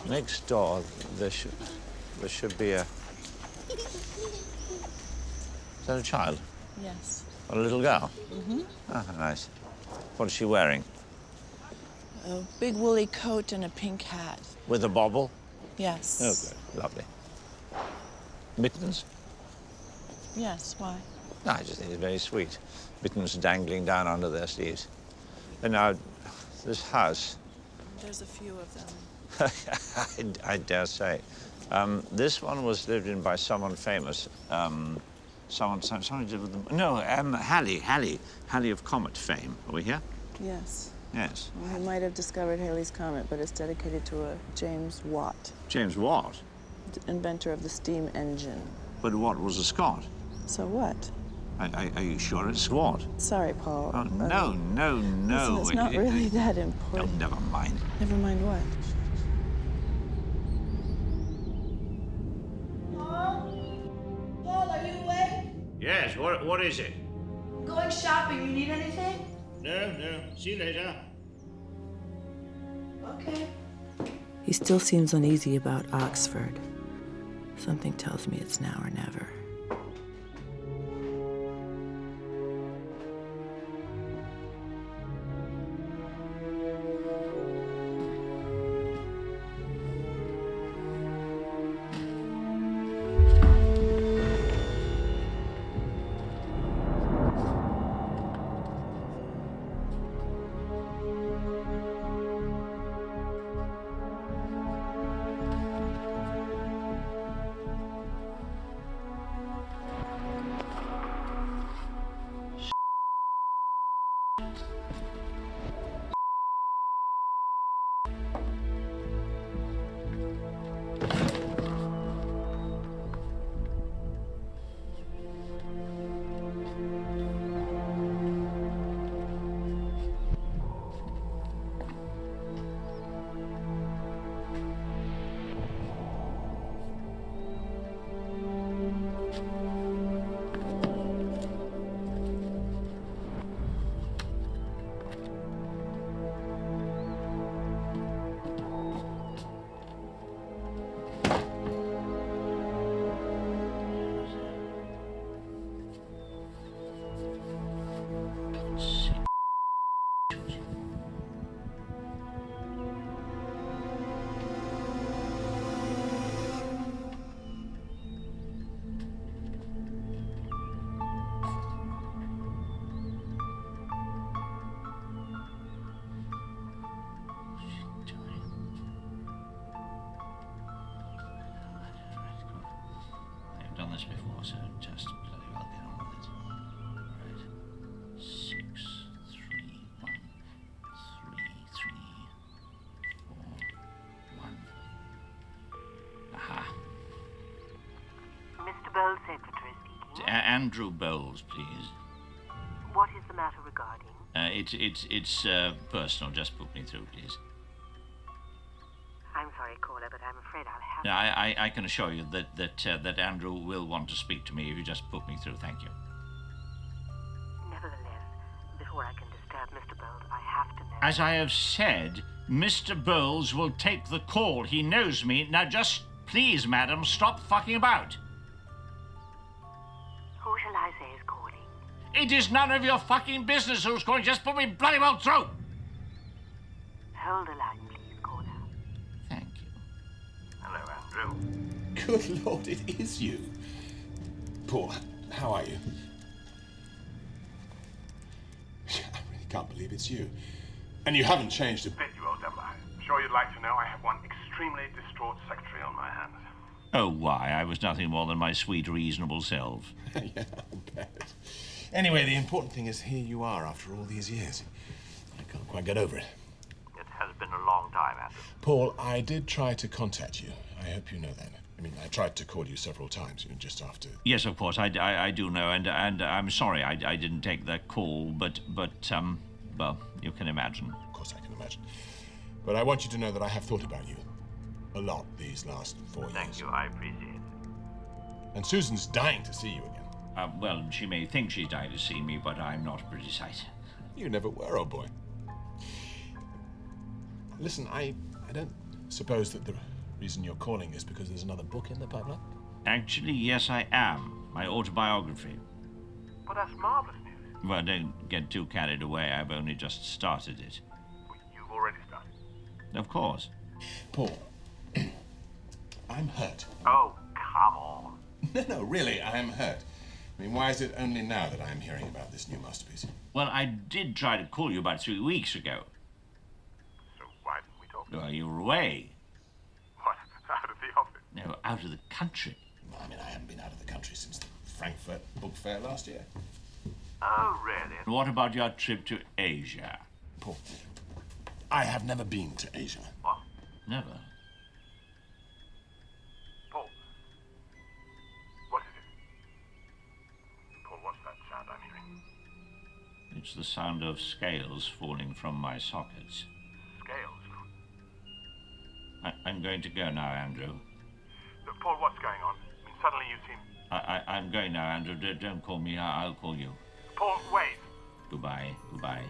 F: Next door, there should be a... Is that a child?
J: Yes.
F: Or a little girl?
J: Mm-hmm.
F: Ah, nice. What is she wearing?
J: A big woolly coat and a pink hat.
F: With a bobble?
J: Yes.
F: Oh, good. Lovely. Mittens?
J: Yes, why?
F: No, I just think it's very sweet. Mittens dangling down under their sleeves. And now, this house...
J: There's a few of them.
F: I dare say. This one was lived in by someone famous. Someone did with them. No, Halley of Comet fame. Are we here?
J: Yes.
F: Yes.
J: Well, he might have discovered Halley's Comet, but it's dedicated to a James Watt.
F: James Watt?
J: Inventor of the steam engine.
F: But Watt was a Scot.
J: So what?
F: Are you sure it's Watt?
J: Sorry, Paul.
F: Oh, no.
J: Listen, it's not really that
F: Oh,
J: important.
F: never mind.
J: Never mind what?
H: Paul, are you awake?
I: Yes, what is it?
H: Going shopping. You need anything?
I: No. See you later.
H: Okay.
G: He still seems uneasy about Oxford. Something tells me it's now or never.
F: Done this before, so just bloody well get on with it. Right. 6, 3, 1, 3, 3, 4, 1. Aha.
L: Mr. Bowles, secretary speaking.
F: Andrew Bowles, please.
L: What is the matter regarding?
F: It's personal. Just put me through, please.
L: I'm sorry, caller, but I'm afraid I'll have...
F: No, I can assure you that Andrew will want to speak to me if you just put me through. Thank you.
L: Nevertheless, before I can disturb Mr. Bowles, I have to know...
F: As I have said, Mr. Bowles will take the call. He knows me. Now just please, madam, stop fucking about.
L: Who shall I say is calling?
F: It is none of your fucking business who's calling. Just put me bloody well through.
L: Hold the line, please, caller.
F: Thank you.
L: Hello, Andrew.
I: Good Lord, it is you. Paul, how are you? I really can't believe it's you. And you haven't changed a bit,
M: You old devil. I'm sure you'd like to know I have one extremely distraught secretary on my hands.
F: Oh, why? I was nothing more than my sweet, reasonable self.
M: Yeah, I'll bet. Anyway, the important thing is here you are after all these years. I can't quite get over it.
F: It has been a long time, Andrew.
M: Paul, I did try to contact you. I hope you know that. I mean, I tried to call you several times, just after...
F: Yes, of course, I do know, and I'm sorry I didn't take that call, but, well, you can imagine.
M: Of course I can imagine. But I want you to know that I have thought about you a lot these last 4 years.
F: Thank you, I appreciate it.
M: And Susan's dying to see you again.
F: Well, she may think she's dying to see me, but I'm not a pretty sight.
M: You never were, old boy. Listen, I don't suppose that the reason you're calling is because there's another book in the pipeline?
F: Actually, yes, I am. My autobiography.
L: Well, that's marvelous news.
F: Well, don't get too carried away. I've only just started it.
L: Well, you've already started.
F: Of course.
M: Paul, I'm hurt.
L: Oh, come on.
M: No, really, I'm hurt. I mean, why is it only now that I'm hearing about this new masterpiece?
F: Well, I did try to call you about 3 weeks ago.
L: So why didn't we talk?
F: Well, you were away.
L: What? Out of the office?
F: No, out of the country.
M: Well, I mean, I haven't been out of the country since the Frankfurt Book Fair last year.
L: Oh, really?
F: And what about your trip to Asia?
M: Paul, I have never been to Asia.
L: What?
F: Never.
L: Paul. What is it? Paul, what's that sound I'm hearing?
F: It's the sound of scales falling from my sockets.
L: Scales?
F: I'm going to go now, Andrew.
L: Look, Paul, what's going on? I mean, suddenly you seem...
F: I'm going now, Andrew. Don't call me. I'll call you.
L: Paul, wait.
F: Goodbye. Goodbye.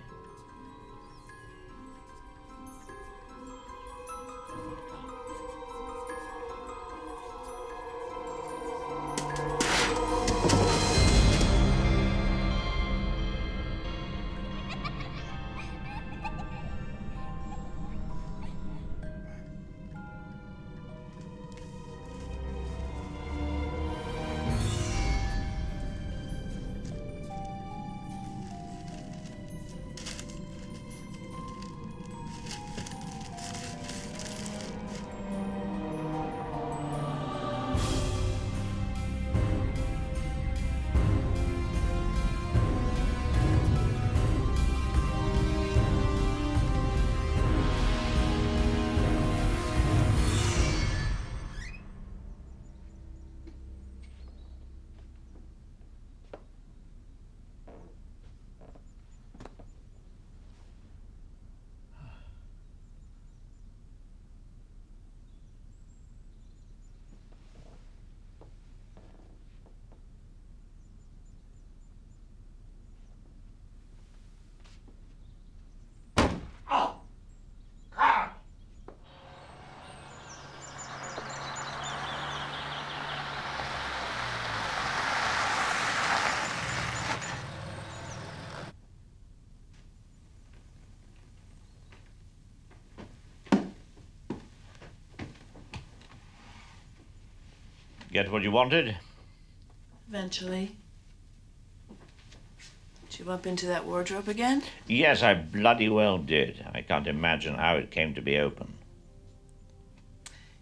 F: Get what you wanted?
G: Eventually. Did you bump into that wardrobe again?
F: Yes, I bloody well did. I can't imagine how it came to be open.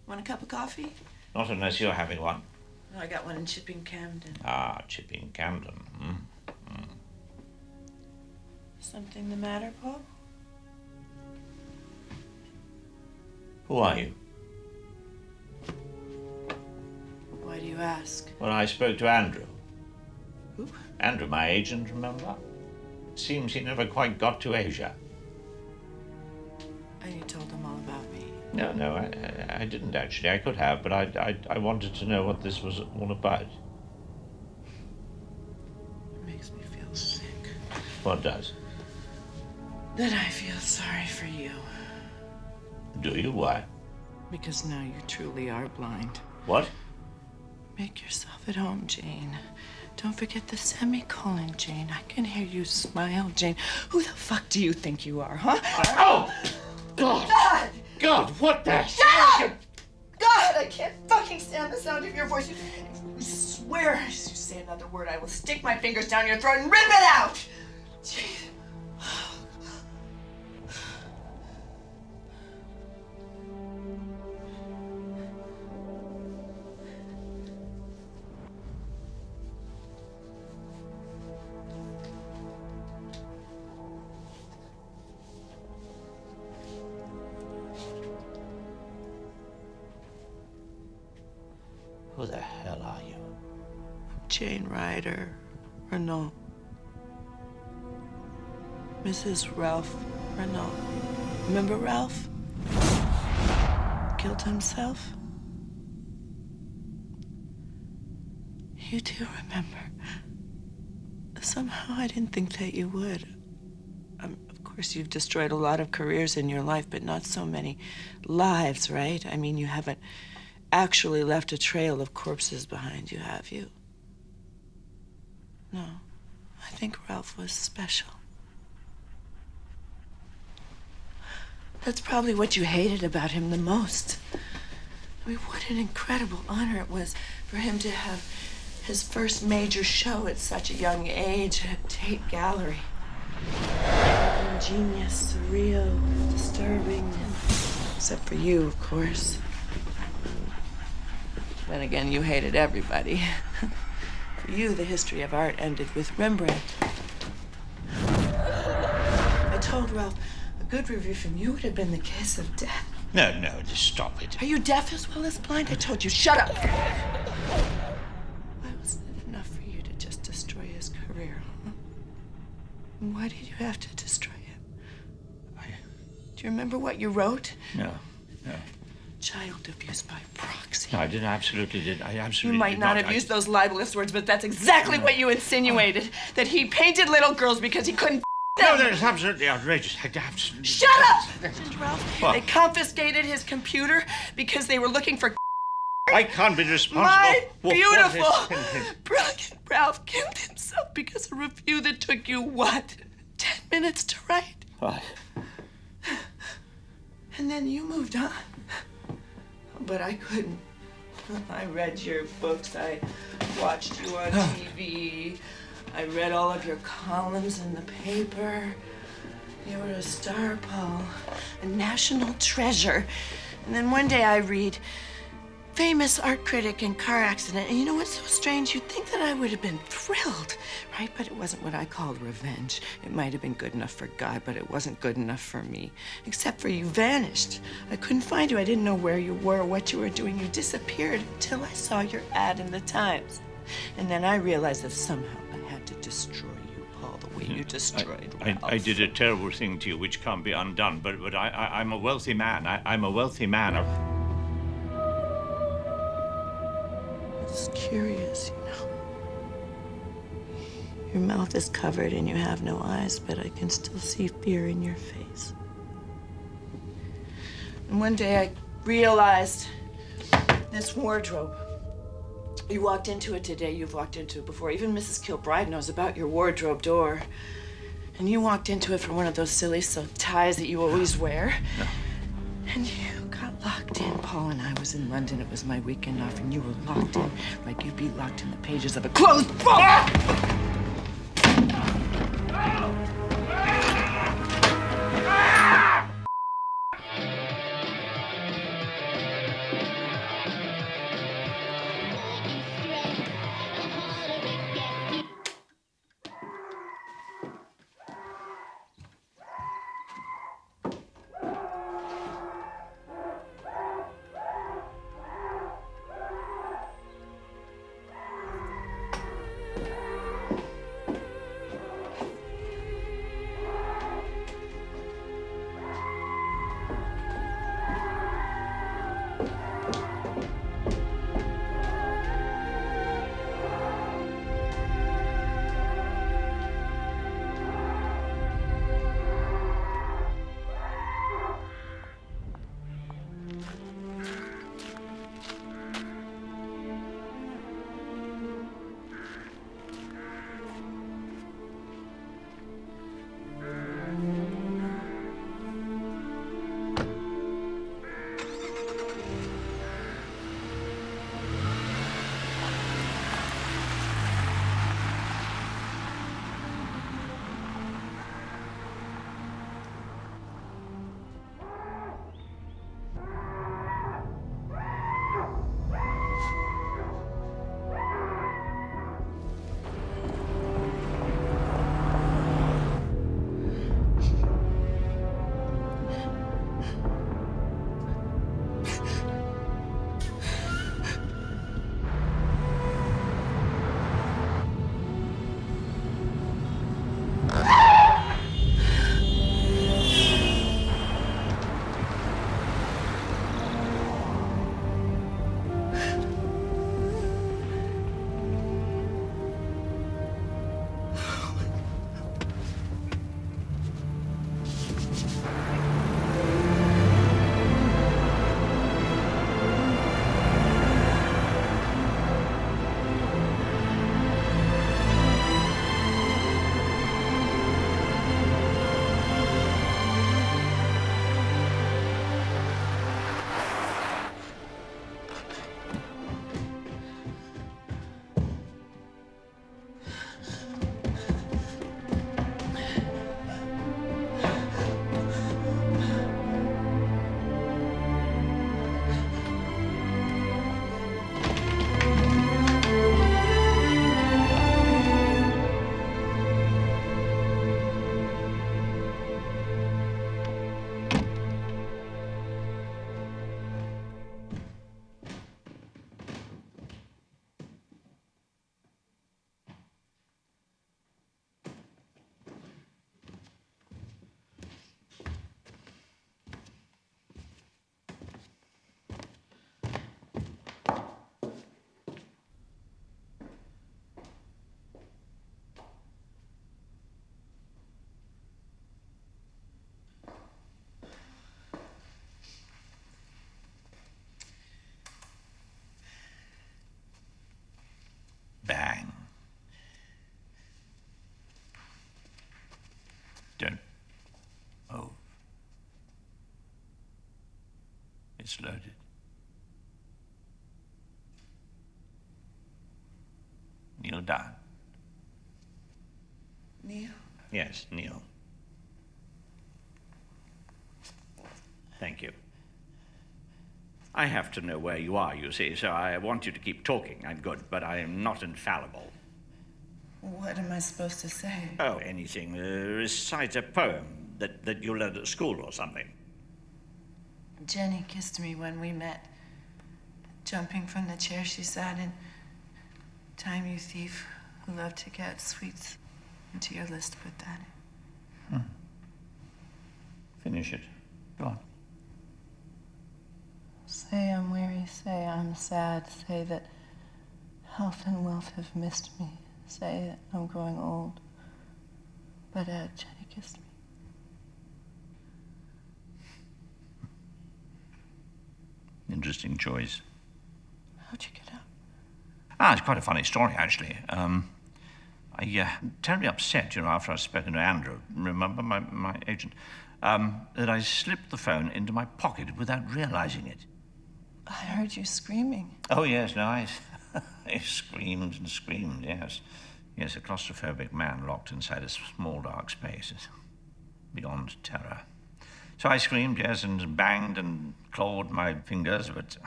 G: Want a cup of coffee?
F: Not unless you're having one.
G: No, I got one in Chipping Camden.
F: Ah, Chipping Camden.
G: Something the matter, Paul?
F: Who are you?
G: Why do you ask?
F: Well, I spoke to Andrew.
G: Who?
F: Andrew, my agent, remember? It seems he never quite got to Asia.
G: And you told him all about me?
F: No, I didn't actually. I could have, but I wanted to know what this was all about.
G: It makes me feel sick.
F: What does?
G: That I feel sorry for you.
F: Do you? Why?
G: Because now you truly are blind.
F: What?
G: Make yourself at home, Jane. Don't forget the semicolon, Jane. I can hear you smile, Jane. Who the fuck do you think you are, huh?
I: Oh! God! God, what the?
J: Shut up! God, I can't fucking stand the sound of your voice. I swear, as you say another word, I will stick my fingers down your throat and rip it out! Jeez.
G: you? Jane Ryder, Renault. Mrs. Ralph Renault. Remember Ralph? Killed himself? You do remember. Somehow I didn't think that you would. Of course, you've destroyed a lot of careers in your life, but not so many lives, right? I mean, you haven't actually left a trail of corpses behind you, have you? No. I think Ralph was special. That's probably what you hated about him the most. I mean, what an incredible honor it was for him to have his first major show at such a young age at Tate Gallery. Ingenious, surreal, disturbing, except for you, of course. Then again, you hated everybody. For you, the history of art ended with Rembrandt. I told Ralph a good review from you would have been the kiss of death.
F: No, just stop it.
G: Are you deaf as well as blind? I told you, shut up! Why wasn't it enough for you to just destroy his career, huh? And why did you have to destroy him? Do you remember what you wrote?
F: No.
G: Child abuse by proxy.
F: No, I did. I absolutely did. I absolutely
G: You might
F: did
G: not have used those libelous words, but that's exactly what you insinuated. That he painted little girls because he couldn't
F: No, that is absolutely outrageous. I absolutely...
G: Shut up! Ralph,
F: What?
G: they confiscated his computer because they were looking for
F: I can't be responsible.
G: My
F: for
G: beautiful,
F: what is-
G: brilliant Ralph killed himself because of a review that took you, what, 10 minutes to write?
F: What?
G: And then you moved on. But I couldn't. I read your books. I watched you on TV. I read all of your columns in the paper. You were a star, Paul. A national treasure. And then one day I read, famous art critic and car accident. And you know what's so strange? You'd think that I would have been thrilled, right? But it wasn't what I called revenge. It might have been good enough for Guy, but it wasn't good enough for me. Except for you vanished. I couldn't find you. I didn't know where you were, what you were doing. You disappeared until I saw your ad in the Times. And then I realized that somehow I had to destroy you, Paul, the way you destroyed Ralph.
F: I did a terrible thing to you which can't be undone, but I'm a wealthy man. I'm a wealthy man.
G: It's curious, you know. Your mouth is covered and you have no eyes, but I can still see fear in your face. And one day I realized this wardrobe. You walked into it today, you've walked into it before. Even Mrs. Kilbride knows about your wardrobe door. And you walked into it for one of those silly silk ties that you always wear.
F: No.
G: And you got locked in. Paul and I was in London. It was my weekend off, and you were locked in like you'd be locked in the pages of a closed book.
F: It's loaded. Kneel down.
G: Neil?
F: Yes, kneel. Thank you. I have to know where you are, you see, so I want you to keep talking. I'm good, but I am not infallible.
G: What am I supposed to say?
F: Oh, anything. Recite a poem that you learned at school or something.
G: Jenny kissed me when we met, jumping from the chair she sat in. Time, you thief, who loved to get sweets into your list, put that in.
F: Finish it. Go on.
G: Say I'm weary, say I'm sad, say that health and wealth have missed me, say that I'm growing old, but Jenny kissed me.
F: Interesting choice.
G: How'd you get out?
F: It's quite a funny story, actually. I terribly upset, after I'd spoken to Andrew, remember, my agent, that I slipped the phone into my pocket without realizing it.
G: I heard you screaming.
F: Oh, yes, no, I screamed and screamed, yes. Yes, a claustrophobic man locked inside a small, dark space. Beyond terror. So I screamed, yes, and banged and clawed my fingers, but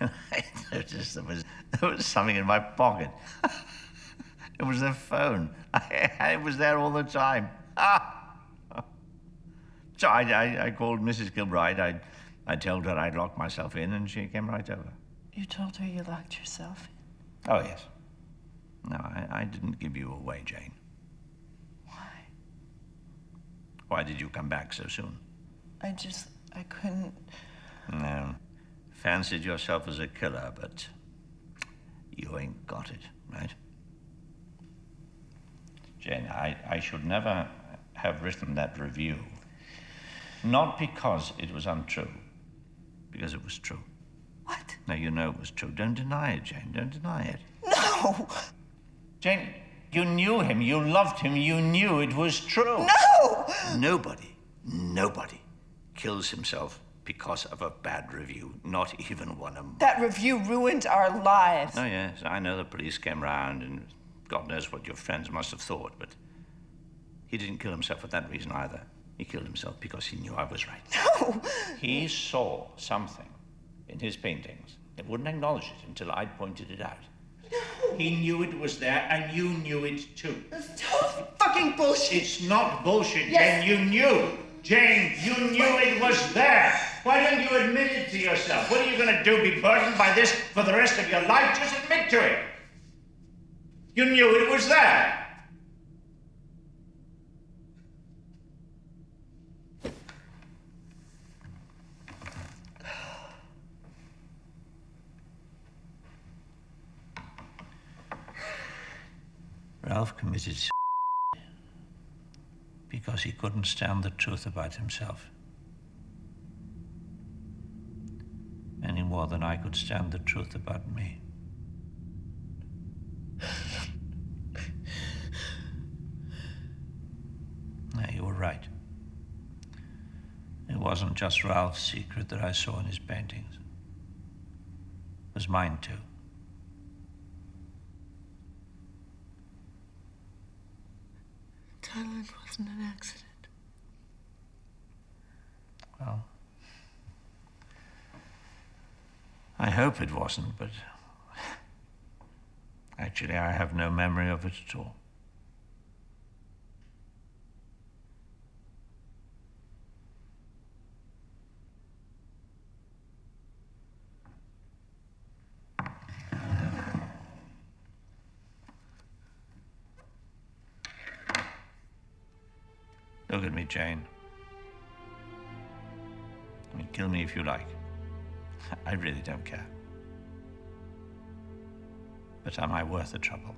F: I noticed there was something in my pocket. It was the phone. It was there all the time. So I called Mrs. Kilbride. I told her I'd locked myself in, and she came right over.
G: You told her you locked yourself in?
F: Oh, yes. No, I didn't give you away, Jane.
G: Why?
F: Why did you come back so soon?
G: I couldn't.
F: No. Fancied yourself as a killer, but you ain't got it, right? Jane, I should never have written that review. Not because it was untrue, because it was true.
G: What?
F: Now, you know it was true. Don't deny it, Jane. Don't deny it.
G: No!
F: Jane, you knew him. You loved him. You knew it was true.
G: No!
F: Nobody kills himself because of a bad review. Not even one of them.
G: That review ruined our lives.
F: Oh, yes. I know the police came round, and God knows what your friends must have thought, but he didn't kill himself for that reason either. He killed himself because he knew I was right.
G: No!
F: He saw something in his paintings and wouldn't acknowledge it until I'd pointed it out.
G: No!
F: He knew it was there, and you knew it too.
G: That's total fucking bullshit!
F: It's not bullshit,
G: Yes.
F: Jane. You knew. Jane, you knew it was there. Why don't you admit it to yourself? What are you going to do, be burdened by this for the rest of your life? Just admit to it. You knew it was there. Ralph committed because he couldn't stand the truth about himself any more than I could stand the truth about me. No, you were right. It wasn't just Ralph's secret that I saw in his paintings. It was mine too.
G: Thailand wasn't an accident.
F: Well, I hope it wasn't, but actually I have no memory of it at all. Look at me, Jane. I mean, kill me if you like. I really don't care. But am I worth the trouble?